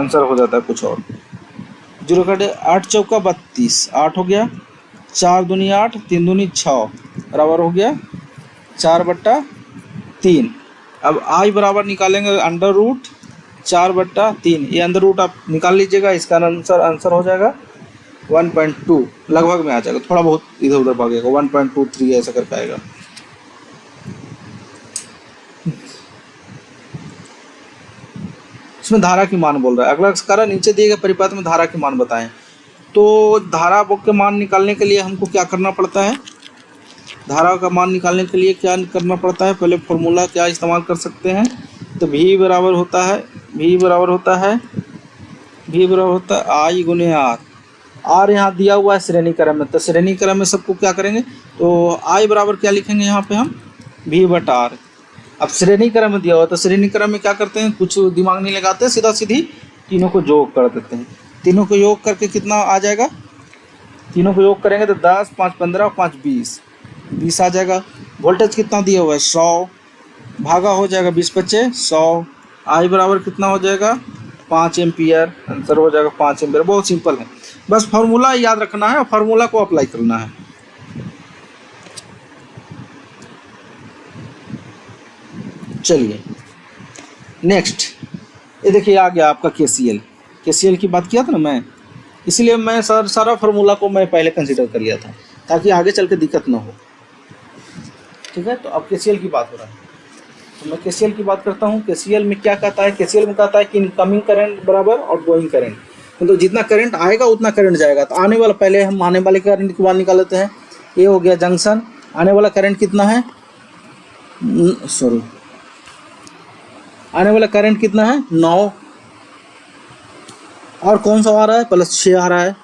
आंसर हो जाता है कुछ और। जीरो कटे 8 चौका 32, 8 हो गया, 4 दूनी 8, 3 दूनी 6 बराबर हो गया 4/3। अब आई बराबर निकालेंगे अंडर रूट 4/3, ये अंडर रूट आप निकाल लीजिएगा, इसका आंसर हो जाएगा 1.2 लगभग में आ जाएगा, थोड़ा बहुत इधर उधर भागेगा, 1.23 ऐसा करके आएगा। इसमें धारा की मान बोल रहा है, अगला कारण नीचे दिए गए परिपथ में धारा की मान बताएं। तो धारा के मान निकालने के लिए हमको क्या करना पड़ता है, धारा का मान निकालने के लिए क्या करना पड़ता है, पहले फॉर्मूला क्या इस्तेमाल कर सकते हैं, तो V बराबर होता है आई गुने आर। आर यहाँ दिया हुआ है श्रेणी क्रम में, तो श्रेणी क्रम में सबको क्या करेंगे, तो आई बराबर क्या लिखेंगे यहाँ पे हम V बटा आर। अब श्रेणी क्रम में दिया हुआ तो श्रेणी क्रम में क्या करते हैं, कुछ दिमाग नहीं लगाते, सीधा सीधी तीनों को योग कर देते हैं। तीनों को योग करके कितना आ जाएगा, तीनों को योग करेंगे तो 10, 5 15, 5 20 आ जाएगा। वोल्टेज कितना दिया हुआ है 100, भागा हो जाएगा 20 बचे 100। आई बराबर कितना हो जाएगा 5 एम्पियर, आंसर हो जाएगा 5 एम्पियर। बहुत सिंपल है, बस फार्मूला याद रखना है और फार्मूला को अप्लाई करना है। चलिए नेक्स्ट, ये देखिए आ गया आपका केसीएल की बात किया था ना मैं, इसलिए मैं सारा फार्मूला को मैं पहले कंसीडर कर लिया था ताकि आगे चल के दिक्कत ना हो। ठीक है, तो अब केसीएल की बात हो रहा है, तो मैं केसीएल की बात करता हूँ। केसीएल में क्या कहता है, केसीएल में कहता है कि इनकमिंग करंट बराबर आउटगोइंग करंट, मतलब जितना करंट आएगा उतना करंट जाएगा। तो आने वाला, पहले हम आने वाले करंट की बात निकाल लेते हैं। ये हो गया जंक्शन, आने वाला करंट कितना है, आने वाला करंट कितना है 9, और कौन सा आ रहा है +6 आ रहा है,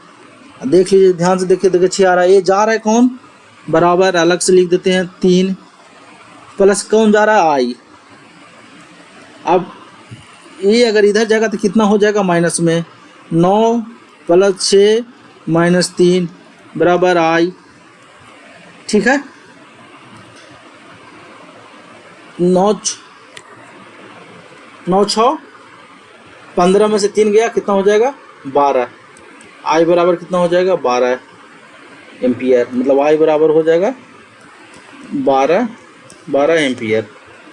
देख लीजिए ध्यान से, देखिए 6 आ रहा है। ये जा रहा है कौन, बराबर अलग से लिख देते हैं 3, प्लस कौन जा रहा है आई। अब ये अगर इधर जाएगा तो कितना हो जाएगा माइनस में, 9 + 6 - 3 बराबर आई। ठीक है, 9 6 15 में से 3 गया, कितना हो जाएगा 12। आई बराबर कितना हो जाएगा 12 एम्पियर, मतलब आई बराबर हो जाएगा 12 एम्पियर।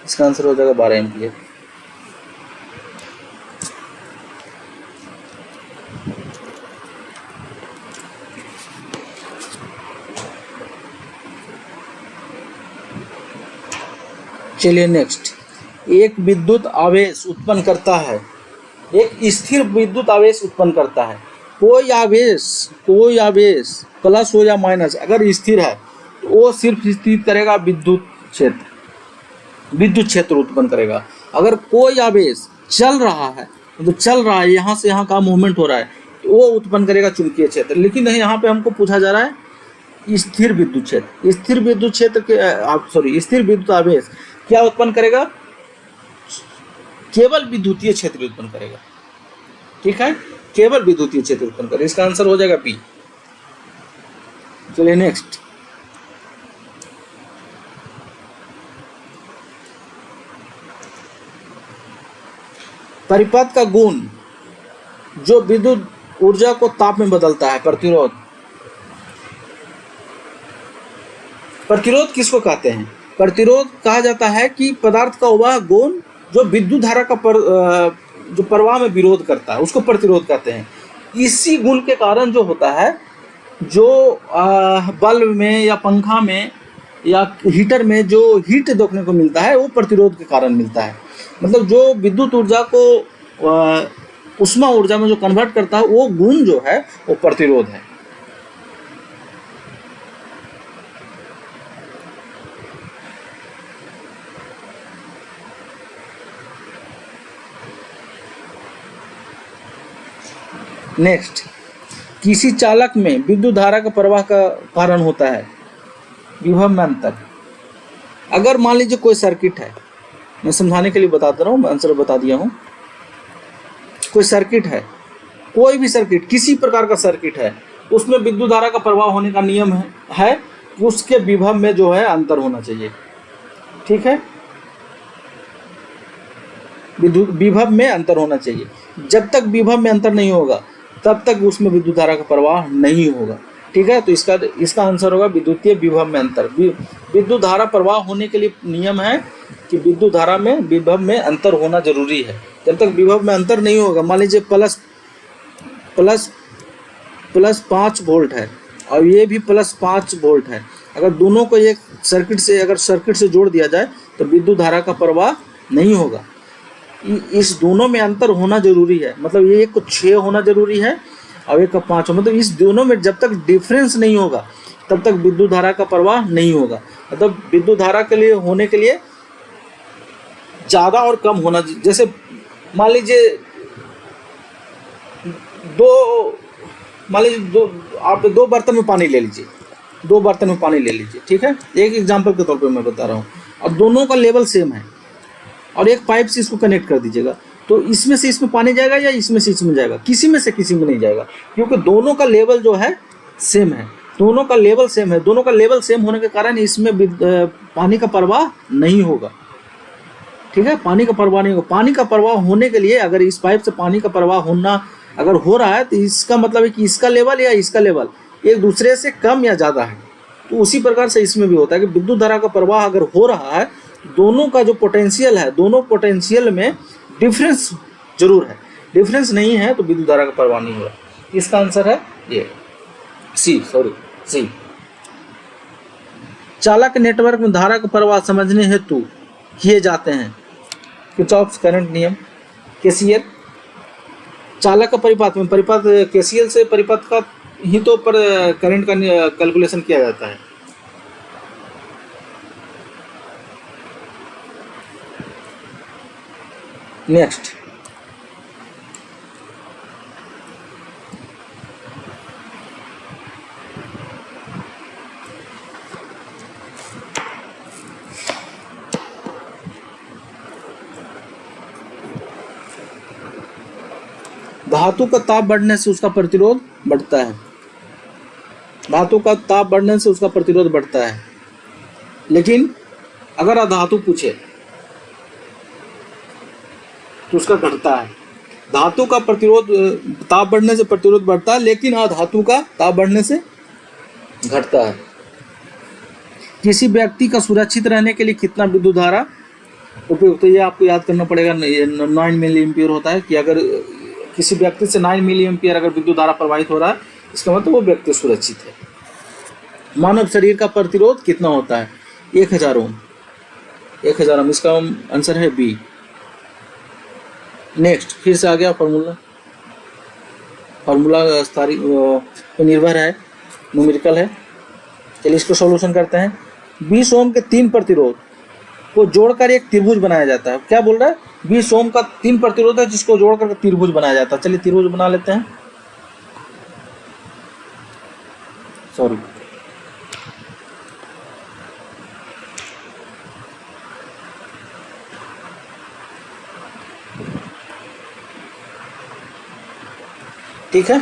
इसका आंसर हो जाएगा 12 एम्पियर। चलिए नेक्स्ट, एक विद्युत आवेश उत्पन्न करता है, एक स्थिर विद्युत आवेश उत्पन्न करता है। कोई आवेश प्लस हो या माइनस अगर स्थिर है तो वो सिर्फ स्थित करेगा विद्युत क्षेत्र उत्पन्न करेगा। अगर कोई आवेश चल रहा है, तो चल रहा है, यहाँ से यहाँ का मूवमेंट हो रहा है, तो वो उत्पन्न करेगा चुंबकीय क्षेत्र। लेकिन नहीं, यहाँ पे हमको पूछा जा रहा है स्थिर विद्युत क्षेत्र। स्थिर विद्युत क्षेत्र के स्थिर विद्युत आवेश क्या उत्पन्न करेगा, केवल विद्युतीय क्षेत्र उत्पन्न करेगा। ठीक है, केवल विद्युतीय क्षेत्र उत्पन्न करेगा। इसका आंसर हो जाएगा बी। चलिए नेक्स्ट, परिपथ का गुण जो विद्युत ऊर्जा को ताप में बदलता है, प्रतिरोध किसको कहते हैं, प्रतिरोध कहा जाता है कि पदार्थ का वह गुण जो विद्युत धारा का जो प्रवाह में विरोध करता है उसको प्रतिरोध कहते हैं। इसी गुण के कारण जो होता है, जो बल्ब में या पंखा में या हीटर में जो हीट देखने को मिलता है वो प्रतिरोध के कारण मिलता है। मतलब जो विद्युत ऊर्जा को उष्मा ऊर्जा में जो कन्वर्ट करता है वो गुण जो है वो प्रतिरोध है। नेक्स्ट, किसी चालक में विद्युत धारा का प्रवाह का कारण होता है विभव में अंतर। अगर मान लीजिए कोई सर्किट है, मैं समझाने के लिए बता दे रहा हूँ, मैं आंसर बता दिया हूँ। कोई सर्किट है, कोई भी सर्किट, किसी प्रकार का सर्किट है, उसमें विद्युत धारा का प्रवाह होने का नियम है कि उसके विभव में जो है अंतर होना चाहिए। ठीक है, विभव में अंतर होना चाहिए। जब तक विभव में अंतर नहीं होगा तब तक उसमें विद्युत धारा का प्रवाह नहीं होगा। ठीक है, तो इसका आंसर होगा विद्युतीय विभव में अंतर। विद्युत धारा प्रवाह होने के लिए नियम है कि विद्युत धारा में विभव में अंतर होना जरूरी है। जब तक विभव में अंतर नहीं होगा, मान लीजिए प्लस 5 वोल्ट है और ये भी प्लस 5 वोल्ट है, अगर दोनों को एक सर्किट से जोड़ दिया जाए तो विद्युत धारा का प्रवाह नहीं होगा। इस दोनों में अंतर होना जरूरी है। मतलब ये एक को 6 होना जरूरी है और एक का 5 हो। मतलब इस दोनों में जब तक डिफरेंस नहीं होगा तब तक विद्युत धारा का प्रवाह नहीं होगा। मतलब विद्युत धारा के लिए होने के लिए ज़्यादा और कम होना, जैसे मान लीजिए आप 2 बर्तन में पानी ले लीजिए, 2 बर्तन में पानी ले लीजिए। ठीक है, एक एग्जाम्पल के तौर पे मैं बता रहा हूँ। अब दोनों का लेवल सेम है और एक पाइप से इसको कनेक्ट कर दीजिएगा, तो इसमें से इसमें पानी जाएगा या इसमें से इसमें जाएगा? किसी में से किसी में नहीं जाएगा, क्योंकि दोनों का लेवल जो है सेम है। दोनों का लेवल सेम है। दोनों का लेवल सेम होने के कारण इसमें पानी का प्रवाह नहीं होगा। ठीक है, पानी का प्रवाह नहीं होगा। पानी का प्रवाह होने के लिए अगर इस पाइप से पानी का प्रवाह होना अगर हो रहा है तो इसका मतलब है कि इसका लेवल या इसका लेवल एक दूसरे से कम या ज़्यादा है। तो उसी प्रकार से इसमें भी होता है कि विद्युत धारा का प्रवाह अगर हो रहा है, दोनों का जो पोटेंशियल है, दोनों पोटेंशियल में डिफरेंस जरूर है। डिफरेंस नहीं है तो विद्युत धारा का प्रवाह नहीं होगा। इसका आंसर है ये सी। चालक नेटवर्क में धारा का प्रवाह समझने हेतु किए जाते हैं किरचॉफ करंट नियम, केसीएल। चालक का परिपथ में केसीएल से परिपथ का ही तो पर करंट का कैलकुलेशन किया जाता है। नेक्स्ट, धातु का ताप बढ़ने से उसका प्रतिरोध बढ़ता है। धातु का ताप बढ़ने से उसका प्रतिरोध बढ़ता है, लेकिन अगर अधातु पूछे तो उसका घटता है। धातु का प्रतिरोध ताप बढ़ने से प्रतिरोध बढ़ता है, लेकिन अधातु का ताप बढ़ने से घटता है। किसी व्यक्ति का सुरक्षित रहने के लिए कितना विद्युत धारा उपयुक्त है, ये आपको याद करना पड़ेगा। 9 मिली एम्पियर होता है कि अगर किसी व्यक्ति से 9 मिली एम्पियर अगर विद्युत धारा प्रवाहित हो रहा है, इसका मतलब वो व्यक्ति सुरक्षित है। मानव शरीर का प्रतिरोध कितना होता है? 1000 ओम। 1000 ओम, इसका आंसर है बी। नेक्स्ट, फिर से आ गया फार्मूला तारीख पे निर्भर है, न्यूमेरिकल है। चलिए इसको सॉल्यूशन करते हैं। 20 ओम के 3 प्रतिरोध को जोड़कर एक त्रिभुज बनाया जाता है। क्या बोल रहा है? 20 ओम का 3 प्रतिरोध है जिसको जोड़कर त्रिभुज बनाया जाता है। चलिए त्रिभुज बना लेते हैं। सॉरी, ठीक है।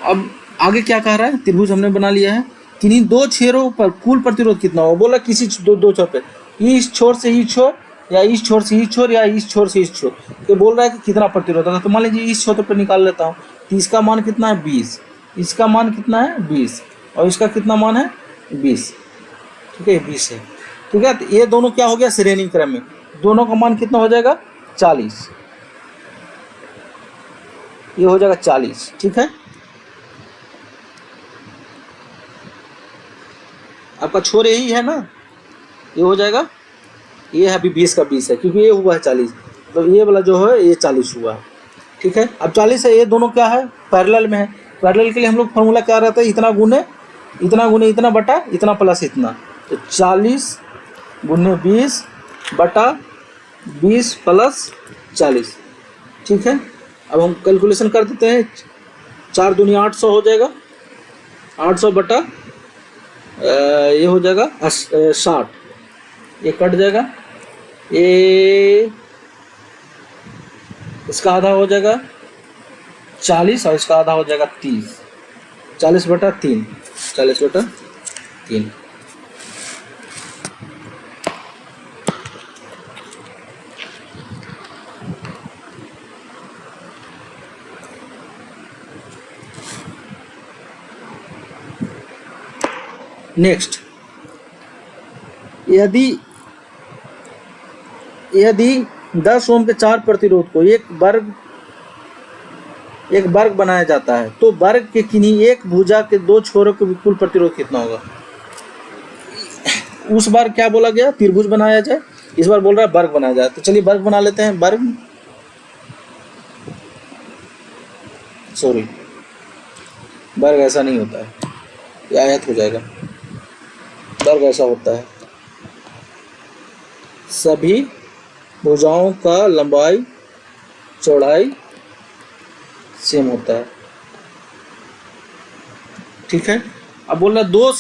अब आगे क्या कह रहा है? त्रिभुज हमने बना लिया है। किन्हीं 2 छोरों पर कुल प्रतिरोध कितना हो? बोला किसी दो छोर पे, इस छोर से इस छोर या इस छोर से इस छोर या इस छोर से इस छोर, तो बोल रहा है कि कितना प्रतिरोध होगा। तो मान लीजिए इस छोर पर निकाल लेता हूँ, तो इसका मान कितना है? 20। इसका मान कितना है? 20। और इसका कितना मान है? 20। ठीक है, 20 है। ठीक है। तो ये दोनों क्या हो गया श्रेणी क्रम में, दोनों का मान कितना हो जाएगा 40, ये हो जाएगा 40। ठीक है, आपका छोर यही है ना, ये हो जाएगा, ये है अभी 20 का 20 है क्योंकि ये हुआ है 40, तो ये वाला जो है ये 40 हुआ है। ठीक है, अब 40 है, ये दोनों क्या है पैरेलल में है। पैरेलल के लिए हम लोग फॉर्मूला क्या रहता है, इतना गुने इतना बटा इतना प्लस इतना, तो 40 गुने 20 बटा 20 प्लस 40। ठीक है, अब हम कैलकुलेशन कर देते हैं, 4 दूनी 800 हो जाएगा, 800 बटा ये हो जाएगा 60, ये कट जाएगा, ये इसका आधा हो जाएगा 40 और इसका आधा हो जाएगा 30, 40 बटा 3, 40 बटा 3। नेक्स्ट, यदि 10 ओम के 4 प्रतिरोध को एक वर्ग बनाया जाता है तो वर्ग के किन्हीं एक भुजा के 2 छोरों के कुल प्रतिरोध कितना होगा। उस बार क्या बोला गया, त्रिभुज बनाया जाए, इस बार बोल रहा है वर्ग बनाया जाए। तो चलिए वर्ग बना लेते हैं। वर्ग ऐसा नहीं होता है, ये आयत हो जाएगा। वर्ग ऐसा होता है, सभी भुजाओं का लंबाई चौड़ाई सेम होता है। ठीक है, अब बोल रहा है दो,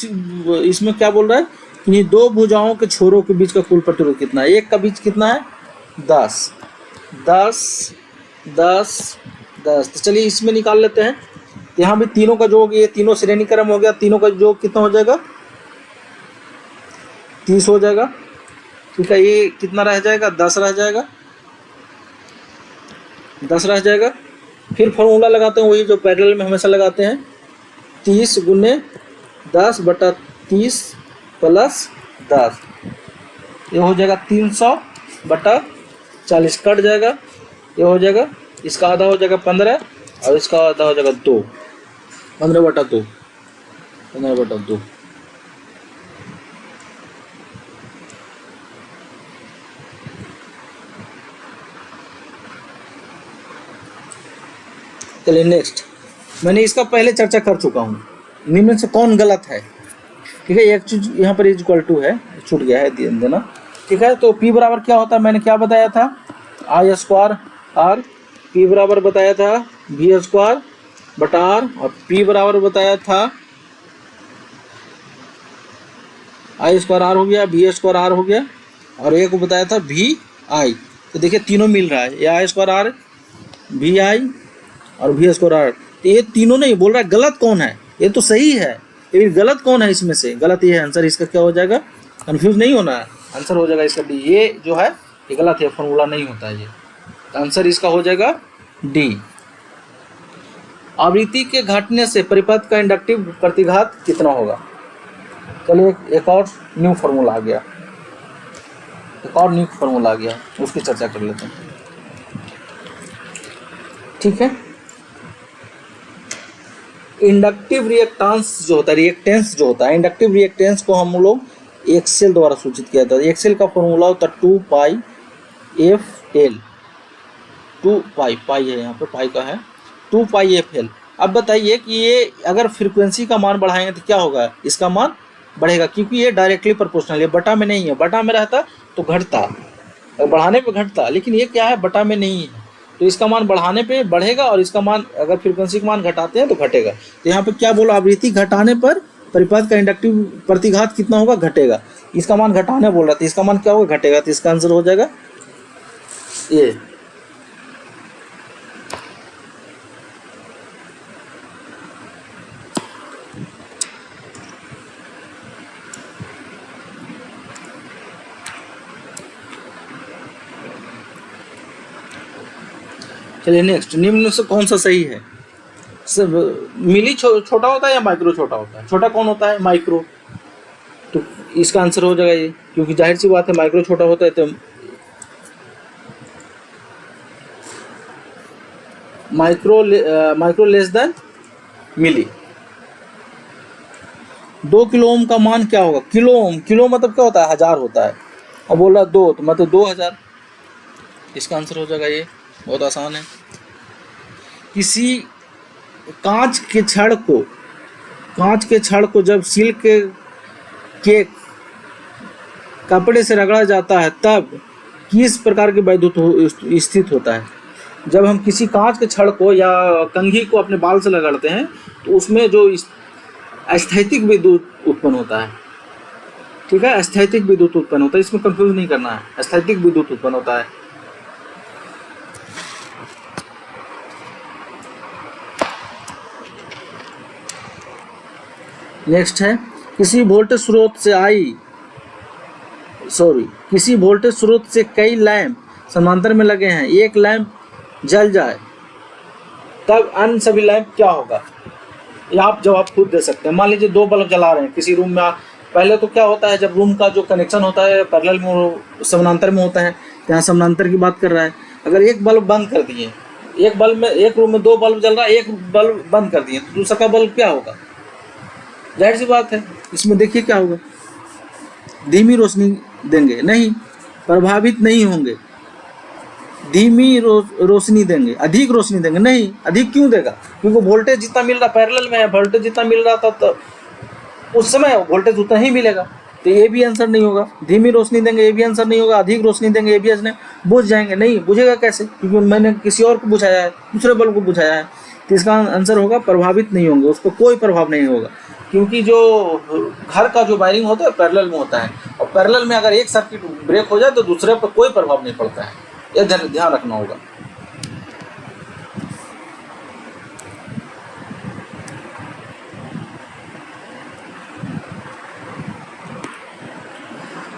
इसमें क्या बोल रहा है कि 2 भुजाओं के छोरों के बीच का कुल प्रतिरोध कितना है। एक का बीच कितना है 10, 10, 10, 10। तो चलिए इसमें निकाल लेते हैं। यहाँ भी तीनों का योग, ये तीनों श्रेणी क्रम हो गया, तीनों का योग कितना हो जाएगा 30 हो जाएगा। ठीक है, ये कितना रह जाएगा 10 रह जाएगा, 10 रह जाएगा। फिर फॉर्मूला लगाते हैं वही जो पैरेलल में हमेशा लगाते हैं, 30 गुने 10 बटा 30 प्लस 10, ये हो जाएगा 300 बटा 40, कट जाएगा, ये हो जाएगा, इसका आधा हो जाएगा 15 और इसका आधा हो जाएगा 2, 15 बटा 2, 15 बटा 2। चलिए नेक्स्ट, मैंने इसका पहले चर्चा कर चुका हूँ, निम्न से कौन गलत है। ठीक है, एक चीज यहाँ पर इक्वल टू है, छूट गया है देना। ठीक है, तो P बराबर क्या होता है, मैंने क्या बताया था, I स्क्वायर R, P बराबर बताया था V स्क्वायर बटा R, और P बराबर बताया था I स्क्वायर R हो गया, V स्क्वायर R हो गया, और एक को बताया था VI। तो देखिए तीनों मिल रहा है, ये I स्क्वायर R, VI और V स्क्वायर R। तो ये तीनों नहीं बोल रहा है, गलत कौन है, ये तो सही है, ये गलत कौन है इसमें से, गलत ये है। आंसर इसका क्या हो जाएगा, कंफ्यूज नहीं होना है, आंसर हो जाएगा इसका D। ये जो है ये गलत है, फॉर्मूला नहीं होता है ये, आंसर इसका हो जाएगा D। आवृत्ति के घटने से परिपथ का इंडक्टिव प्रतिघात कितना होगा। चलिए एक और न्यू फॉर्मूला आ गया, उसकी चर्चा कर लेते हैं। ठीक है, इंडक्टिव रिएक्टेंस जो होता है, इंडक्टिव रिएक्टेंस को हम लोग एक्सेल द्वारा सूचित किया था। एक्सेल का फॉर्मूला होता है 2 पाई एफ एल, 2 पाई है, यहाँ पे पाई का है 2 पाई एफ एल। अब बताइए कि ये अगर फ्रीक्वेंसी का मान बढ़ाएंगे तो क्या होगा, इसका मान बढ़ेगा, क्योंकि ये डायरेक्टली प्रोपोर्शनल है, बटा में नहीं है। बटा में रहता तो घटता, बढ़ाने पे घटता, लेकिन ये क्या है बटा में नहीं है, तो इसका मान बढ़ाने पे बढ़ेगा और इसका मान अगर फ्रीक्वेंसी का मान घटाते हैं तो घटेगा। तो यहाँ पे क्या बोला, आवृत्ति घटाने पर परिपथ का इंडक्टिव प्रतिघात कितना होगा, घटेगा। इसका मान घटाने बोल रहा था, इसका मान क्या होगा, घटेगा। तो इसका आंसर हो जाएगा ये। चलिए नेक्स्ट, निम्न से कौन सा सही है। मिली छोटा होता है या माइक्रो छोटा होता है, छोटा कौन होता है, माइक्रो। तो इसका आंसर हो जाएगा ये, क्योंकि जाहिर सी बात है माइक्रो छोटा होता है तो माइक्रो लेस देन मिली। 2 किलो ओम का मान क्या होगा? किलो ओम, किलो मतलब क्या होता है? 1000 होता है, और बोल रहा 2 तो मतलब 2000। इसका आंसर हो जाएगा ये, बहुत आसान है। किसी कांच के छड़ को जब सिल्क के कपड़े से रगड़ा जाता है तब किस प्रकार के वैद्युत स्थित होता है? जब हम किसी कांच के छड़ को या कंघी को अपने बाल से रगड़ते हैं तो उसमें जो स्थैतिक विद्युत उत्पन्न होता है, ठीक है, स्थैतिक विद्युत उत्पन्न होता है, इसमें कंफ्यूज नहीं करना है, स्थैतिक विद्युत उत्पन्न होता है। नेक्स्ट है, किसी वोल्टेज स्रोत से कई लैंप समांतर में लगे हैं, एक लैंप जल जाए तब अन्य सभी लैंप क्या होगा? ये आप जवाब खुद दे सकते हैं। मान लीजिए 2 बल्ब जला रहे हैं किसी रूम में। पहले तो क्या होता है, जब रूम का जो कनेक्शन होता है पैरेलल में समानांतर में होता है, यहाँ समानांतर की बात कर रहा है। अगर एक बल्ब बंद कर दिए, एक रूम में 2 बल्ब जल रहा है, एक बल्ब बंद कर दिए, तो दूसरा का बल्ब क्या होगा? जाहिर सी बात है, इसमें देखिए क्या होगा, धीमी रोशनी देंगे, नहीं, प्रभावित नहीं होंगे। धीमी रोशनी देंगे, अधिक रोशनी देंगे, नहीं, अधिक क्यों देगा? क्योंकि वोल्टेज जितना मिल रहा पैरेलल में है, वोल्टेज जितना मिल रहा था तो उस समय वोल्टेज उतना ही मिलेगा, तो ये भी आंसर नहीं होगा। धीमी रोशनी देंगे, ये भी आंसर नहीं होगा। अधिक रोशनी देंगे, ये भी आंसर नहीं। बुझ जाएंगे, नहीं, बुझेगा कैसे? क्योंकि मैंने किसी और को बुझाया है, दूसरे बल्ब को बुझाया है, तो इसका आंसर होगा प्रभावित नहीं होंगे, उसको कोई प्रभाव नहीं होगा। क्योंकि जो घर का जो वायरिंग होता है पैरेलल में होता है, और पैरेलल में अगर एक सर्किट ब्रेक हो जाए तो दूसरे पर कोई प्रभाव नहीं पड़ता है, यह ध्यान रखना होगा।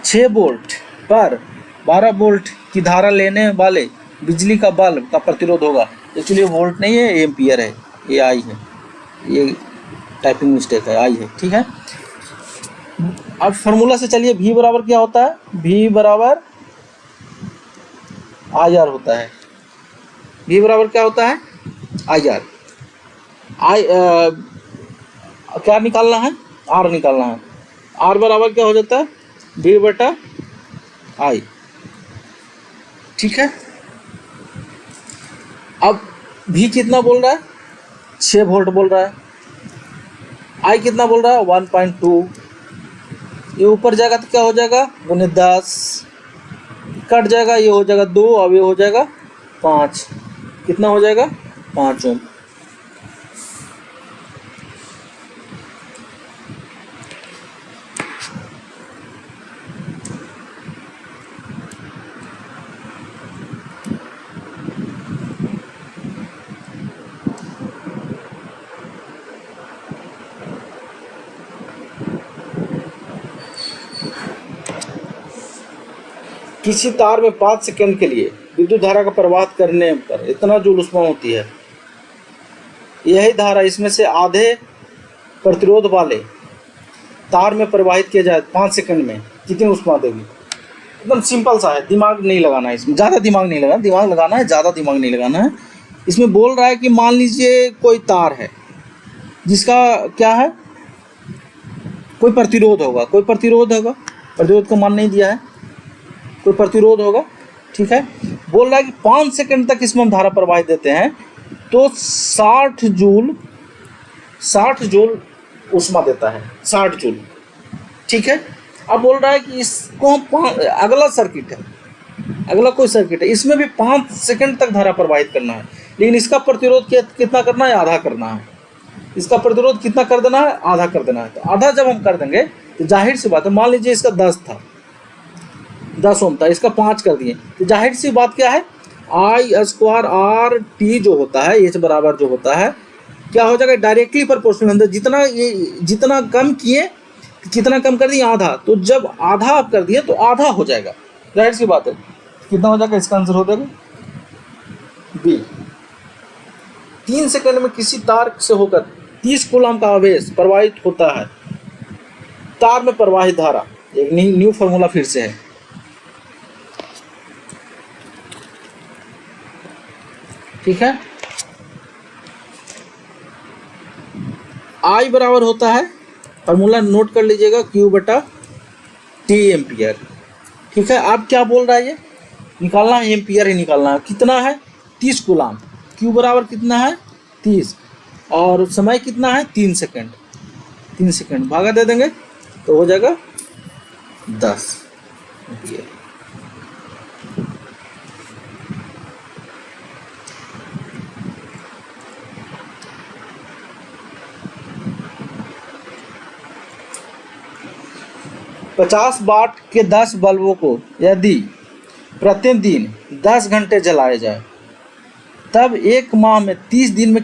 छः वोल्ट पर 12 वोल्ट की धारा लेने वाले बिजली का बल्ब का प्रतिरोध होगा। एक्चुअली वोल्ट नहीं है, एम्पियर है, ये आई है, ये टाइपिंग मिस्टेक है, आई है, ठीक है। अब फॉर्मूला से चलिए, V बराबर क्या होता है? V बराबर IR होता है। V बराबर क्या होता है? IR। क्या निकालना है? R निकालना है। R बराबर क्या हो जाता है? V बटा I, ठीक है। अब V कितना बोल रहा है? 6 वोल्ट बोल रहा है। I कितना बोल रहा है? 1.2। ये ऊपर जाएगा तो क्या हो जाएगा? गुने 10, कट जाएगा, ये हो जाएगा 2, अब ये हो जाएगा 5। कितना हो जाएगा? 5 ओम। किसी तार में 5 सेकंड के लिए विद्युत धारा का प्रवाह करने पर इतना जूल ऊष्मा होती है। यही धारा इसमें से आधे प्रतिरोध वाले तार में प्रवाहित किया जाए 5 सेकंड में कितनी ऊष्मा देगी? एकदम सिंपल सा है, दिमाग नहीं लगाना है इसमें, ज़्यादा दिमाग नहीं लगाना, दिमाग लगाना है, ज़्यादा दिमाग नहीं लगाना है। इसमें बोल रहा है कि मान लीजिए कोई तार है जिसका क्या है, कोई प्रतिरोध होगा, प्रतिरोध का मान नहीं दिया है, कोई प्रतिरोध होगा, ठीक है। बोल रहा है कि 5 सेकंड तक इसमें हम धारा प्रवाहित देते हैं तो 60 जूल ऊष्मा देता है, 60 जूल, ठीक है। अब बोल रहा है कि इसको हम अगला कोई सर्किट है, इसमें भी 5 सेकंड तक धारा प्रवाहित करना है, लेकिन इसका प्रतिरोध कितना करना है? आधा करना है। इसका प्रतिरोध कितना कर देना है? आधा कर देना है। तो आधा जब हम कर देंगे तो जाहिर सी बात है, मान लीजिए इसका 10 ओम था, इसका 5 कर दिए, तो जाहिर सी बात क्या है, I² RT जो होता है, H बराबर जो होता है, क्या हो जाएगा? Directly proportional. जितना कम किए, कितना कम कर दिए? आधा। तो जब आधा आप कर दिए तो आधा हो जाएगा, जाहिर सी बात है। कितना हो जाएगा? इसका आंसर हो जाएगा B। 3 सेकंड में किसी तार से होकर 30 कूलम का आवेश प्रवाहित होता है तार में प्रवाहित धारा, एक न्यू फॉर्मूला फिर से है। ठीक है, I बराबर होता है, फॉर्मूला नोट कर लीजिएगा, Q बटा T एम्पियर। ठीक है, अब क्या बोल रहा है, ये निकालना है, एम्पियर ही निकालना है। कितना है, 30 कूलाम। Q बराबर कितना है, 30, और समय कितना है, 3 सेकेंड। 3 सेकेंड भागा दे देंगे तो हो जाएगा 10 एम्पियर। पचास वाट के 10 बल्बों को यदि प्रतिदिन 10 घंटे जलाए जाए, तब एक माह में 30 दिन में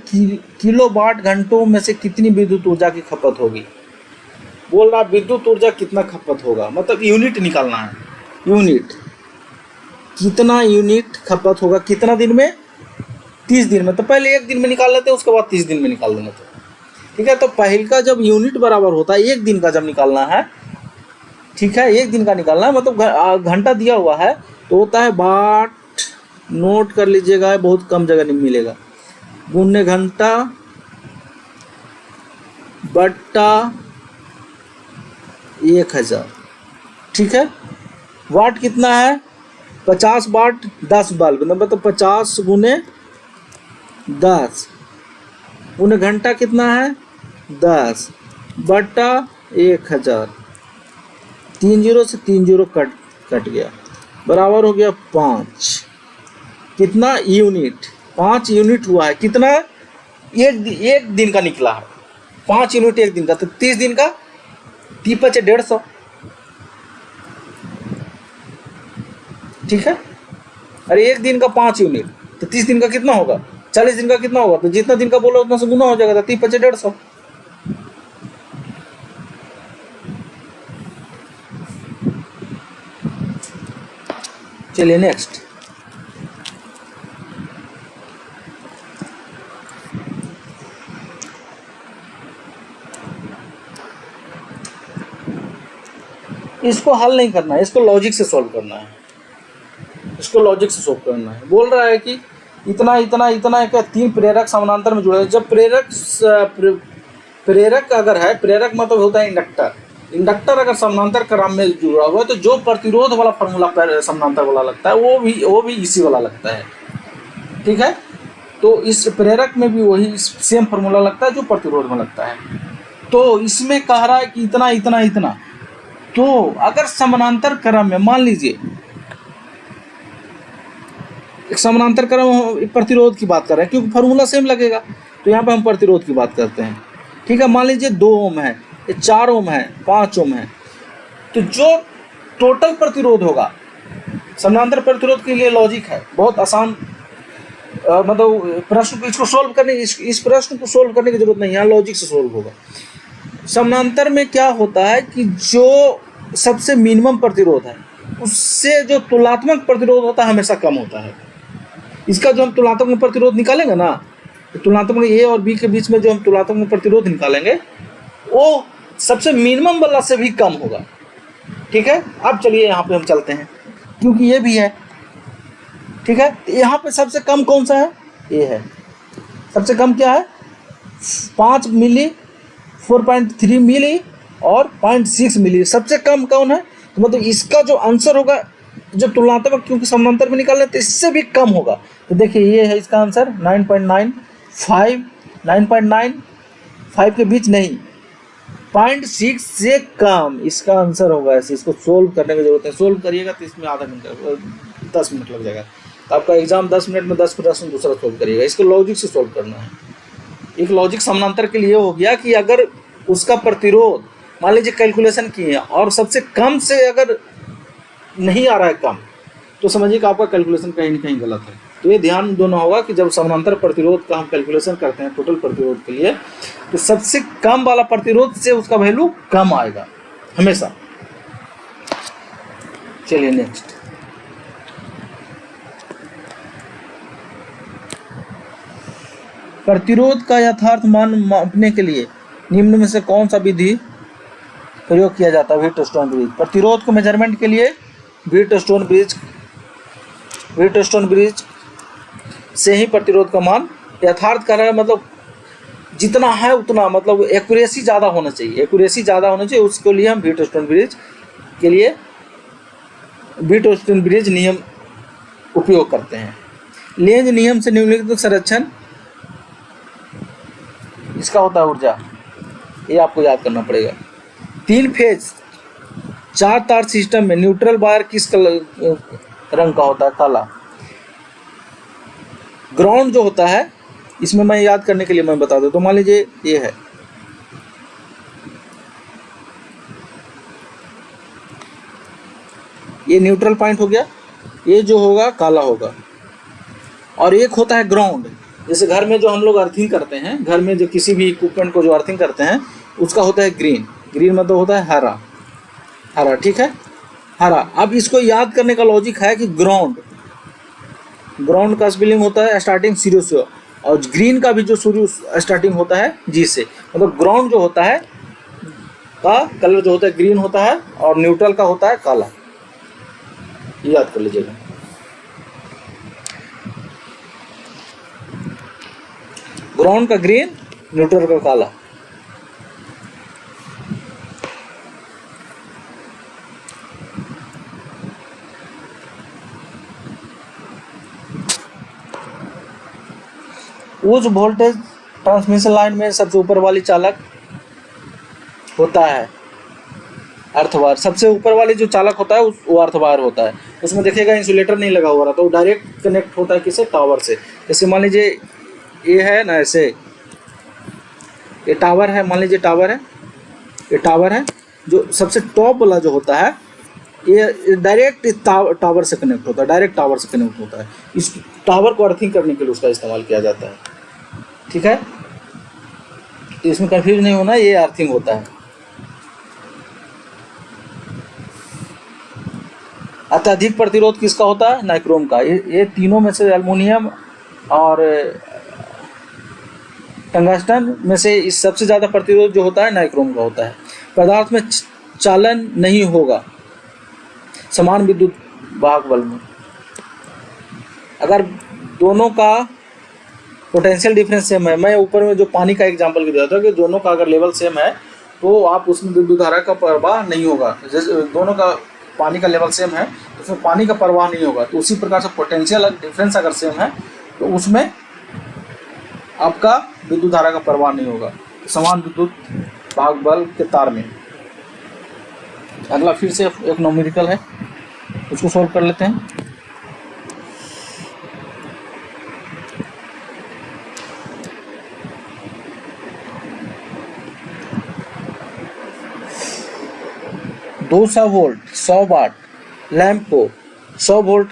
किलोवाट घंटों में से कितनी विद्युत ऊर्जा की खपत होगी। बोल रहा विद्युत ऊर्जा कितना खपत होगा, मतलब यूनिट निकालना है। यूनिट, कितना यूनिट खपत होगा, कितना दिन में, 30 दिन में। तो पहले एक दिन में निकाल लेते हैं, उसके बाद 30 दिन में निकाल देना। तो ठीक है, तो पहले का जब यूनिट बराबर होता है, एक दिन का जब निकालना है, ठीक है, एक दिन का निकालना है, मतलब घंटा दिया हुआ है तो होता है वाट, नोट कर लीजिएगा, बहुत कम जगह नहीं मिलेगा, गुने घंटा बट्टा 1000। ठीक है, वाट कितना है, 50 वाट 10 बल्ब, मतलब 50 गुने 10 गुने घंटा कितना है, 10 बट्टा 1000। 3 जीरो से 3 जीरो कट गया, बराबर हो गया 5। कितना यूनिट, 5 यूनिट हुआ है। कितना, एक दिन का निकला है, 5 यूनिट एक दिन का। तो 30 दिन का 30 × 150। ठीक है, अरे एक दिन का 5 यूनिट, तो 30 दिन का कितना होगा, 40 दिन का कितना होगा, तो जितना दिन का बोला उतना से गुना हो जाएगा, 30 × 150। चलिए नेक्स्ट, इसको हल नहीं करना है, इसको लॉजिक से सॉल्व करना है। इसको लॉजिक से सॉल्व करना है। बोल रहा है कि इतना इतना इतना का 3 प्रेरक समानांतर में जुड़े हैं। जब प्रेरक अगर है, प्रेरक मतलब होता है इंडक्टर। इंडक्टर अगर समानांतर क्रम में जुड़ा हुआ है तो जो प्रतिरोध वाला फॉर्मूला समानांतर वाला लगता है वो भी इसी वाला लगता है। ठीक है, तो इस प्रेरक में भी वही सेम फॉर्मूला लगता है जो प्रतिरोध में लगता है। तो इसमें कह रहा है कि इतना इतना इतना, तो अगर समानांतर क्रम में मान लीजिए एक समानांतर क्रम प्रतिरोध की बात कर रहे हैं क्योंकि फॉर्मूला सेम लगेगा, तो यहाँ पे हम प्रतिरोध की बात करते हैं। ठीक है, मान लीजिए 2 ओम है, 4 ओम है, 5 ओम है, तो जो टोटल प्रतिरोध होगा, समानांतर प्रतिरोध के लिए लॉजिक है, बहुत आसान, मतलब प्रश्न को इसको सोल्व करने, इस प्रश्न को सोल्व करने की जरूरत नहीं है, यहाँ लॉजिक से सोल्व होगा। समानांतर में क्या होता है कि जो सबसे मिनिमम प्रतिरोध है उससे जो तुलनात्मक प्रतिरोध होता है हमेशा कम होता है। इसका जो हम तुलनात्मक प्रतिरोध निकालेंगे ना, तो तुलनात्मक ए और बी के बीच में जो हम तुलनात्मक प्रतिरोध निकालेंगे वो सबसे मिनिमम वाला से भी कम होगा। ठीक है, अब चलिए यहाँ पे हम चलते हैं क्योंकि ये भी है। ठीक है, यहाँ पे सबसे कम कौन सा है, ये है। सबसे कम क्या है, 5 मिली, 4.3 मिली और 0.6 मिली। सबसे कम कौन है, तो मतलब इसका जो आंसर होगा जो तुलनात्मक, क्योंकि समानांतर में निकालना है तो इससे भी कम होगा। तो देखिए ये है इसका आंसर 9.95, 9.95 के बीच नहीं, 0.6 से कम इसका आंसर होगा। ऐसे इसको सोल्व करने की जरूरत है, सोल्व करिएगा तो इसमें आधा घंटा 10 मिनट लग जाएगा। तो आपका एग्जाम 10 मिनट में 10 प्रश्न दूसरा सोल्व करिएगा। इसको लॉजिक से सोल्व करना है। एक लॉजिक समानांतर के लिए हो गया कि अगर उसका प्रतिरोध मान लीजिए कैलकुलेशन किए हैं और सबसे कम से अगर नहीं आ रहा है कम, तो समझिए कि आपका कैलकुलेशन कहीं ना कहीं गलत है। तो ये ध्यान देना होगा कि जब समानांतर प्रतिरोध का हम कैलकुलेशन करते हैं टोटल प्रतिरोध के लिए, तो सबसे कम वाला प्रतिरोध से उसका वैल्यू कम आएगा हमेशा। चलिए नेक्स्ट, प्रतिरोध का यथार्थ मान मापने के लिए निम्न में से कौन सा विधि प्रयोग किया जाता है व्हीटस्टोन ब्रिज। प्रतिरोध को मेजरमेंट के लिए व्हीटस्टोन ब्रिज से ही प्रतिरोध का मान यथार्थ कर रहा है, मतलब जितना है उतना, मतलब एक्यूरेसी ज़्यादा होना चाहिए, उसके लिए हम व्हीटस्टोन ब्रिज नियम उपयोग करते हैं। लेंज नियम से निम्नलिखित संरक्षण इसका होता है ऊर्जा, ये आपको याद करना पड़ेगा। 3 फेज 4 तार सिस्टम में न्यूट्रल वायर किस रंग का होता है? काला। ग्राउंड जो होता है, इसमें मैं याद करने के लिए मैं बता दूं तो मान लीजिए ये है, ये न्यूट्रल पॉइंट हो गया, ये जो होगा काला होगा। और एक होता है ग्राउंड, जैसे घर में जो हम लोग अर्थिंग करते हैं, घर में जो किसी भी इक्विपमेंट को जो अर्थिंग करते हैं उसका होता है ग्रीन मतलब होता है हरा, ठीक है, हरा। अब इसको याद करने का लॉजिक है कि ग्राउंड का स्पेलिंग होता है स्टार्टिंग जीरो से, और ग्रीन का भी जो शुरू स्टार्टिंग होता है जी से, मतलब ग्राउंड जो होता है का कलर जो होता है ग्रीन होता है और न्यूट्रल का होता है काला, याद कर लीजिएगा। ग्राउंड का ग्रीन, न्यूट्रल का काला। उच्च वोल्टेज ट्रांसमिशन लाइन में सबसे ऊपर वाली चालक होता है अर्थवायर। सबसे ऊपर वाली जो चालक होता है वो अर्थवायर होता है। उसमें देखिएगा इंसुलेटर नहीं लगा हुआ रहा, तो डायरेक्ट कनेक्ट होता है किसे? टावर से। जैसे मान लीजिए ये है ना, ऐसे ये टावर है, मान लीजिए ये टावर है, जो सबसे टॉप वाला जो होता है ये डायरेक्ट टावर से कनेक्ट होता है, इस टावर को अर्थिंग करने के लिए उसका इस्तेमाल किया जाता है, ठीक है। तो इसमें कंफ्यूज नहीं होना, ये अर्थिंग होता है। अत्यधिक प्रतिरोध किसका होता है? नाइक्रोम का। ये तीनों में से एल्युमिनियम और टंगस्टन में से इस सबसे ज़्यादा प्रतिरोध जो होता है नाइक्रोम का होता है। पदार्थ में चालन नहीं होगा समान विद्युत वाहक बल में। अगर दोनों का पोटेंशियल डिफरेंस सेम है, मैं ऊपर में जो पानी का एग्जांपल दिया था कि दोनों का अगर लेवल सेम है तो आप उसमें विद्युत धारा का प्रवाह नहीं होगा। जैसे दोनों का पानी का लेवल सेम है तो उसमें पानी का प्रवाह नहीं होगा। तो उसी प्रकार से पोटेंशियल डिफरेंस अगर सेम है तो उसमें आपका विद्युत धारा का प्रवाह नहीं होगा समान विद्युत वाहक बल के तार में। अगला फिर से एक न्यूमेरिकल है, उसको सॉल्व कर लेते हैं। दो 100 वोल्ट 100 वाट लैंप को 100 वोल्ट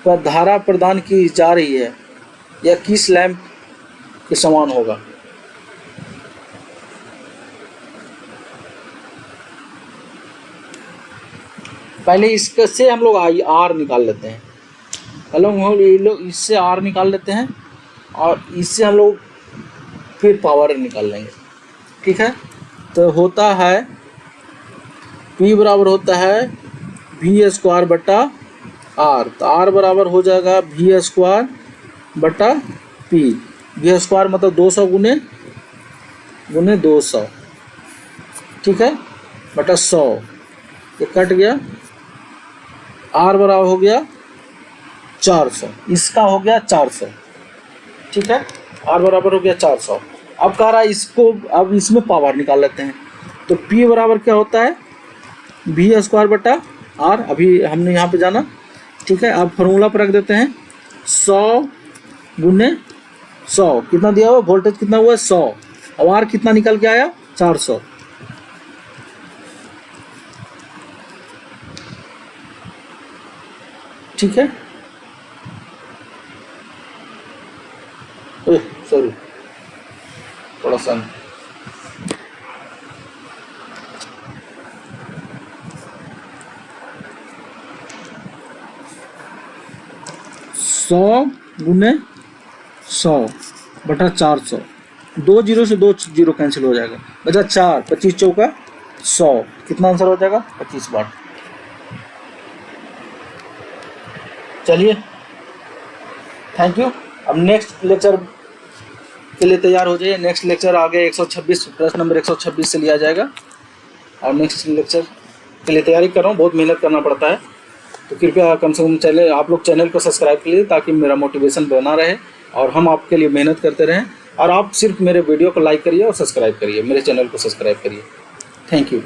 पर धारा प्रदान की जा रही है, यह किस लैंप के समान होगा? पहले इससे हम लोग आर निकाल लेते हैं, ये लोग इससे आर निकाल लेते हैं और इससे हम लोग फिर पावर निकाल लेंगे, ठीक है। तो होता है P बराबर होता है V² बटा R। तो R बराबर हो जाएगा V² बटा P। V² मतलब 200 गुने 200, ठीक है, बटा 100, ये कट गया। R बराबर हो गया 400, इसका हो गया 400, ठीक है। R बराबर हो गया 400। अब कह रहा है इसको, अब इसमें पावर निकाल लेते हैं। तो P बराबर क्या होता है? V² बटा R। अभी हमने यहाँ पे जाना, ठीक है। अब फॉर्मूला पर रख देते हैं 100 गुने 100, कितना दिया हुआ वोल्टेज, कितना हुआ 100। अब R कितना निकल के आया? 400, ठीक है। सॉरी थोड़ा सा 100 गुने 100 बटा 400, 2 जीरो से 2 जीरो कैंसिल हो जाएगा, बचा 4, 25 चौका 100 कितना आंसर हो जाएगा 25 वाट। चलिए थैंक यू। अब नेक्स्ट लेक्चर के लिए तैयार हो जाइए। नेक्स्ट लेक्चर आगे 126 प्रश्न नंबर 126 से लिया जाएगा और नेक्स्ट लेक्चर के लिए तैयारी कर रहा हूँ। बहुत मेहनत करना पड़ता है, तो कृपया कम से कम चैनल आप लोग चैनल को सब्सक्राइब कीजिए ताकि मेरा मोटिवेशन बना रहे और हम आपके लिए मेहनत करते रहें। और आप सिर्फ मेरे वीडियो को लाइक करिए और सब्सक्राइब करिए, मेरे चैनल को सब्सक्राइब करिए। Thank you.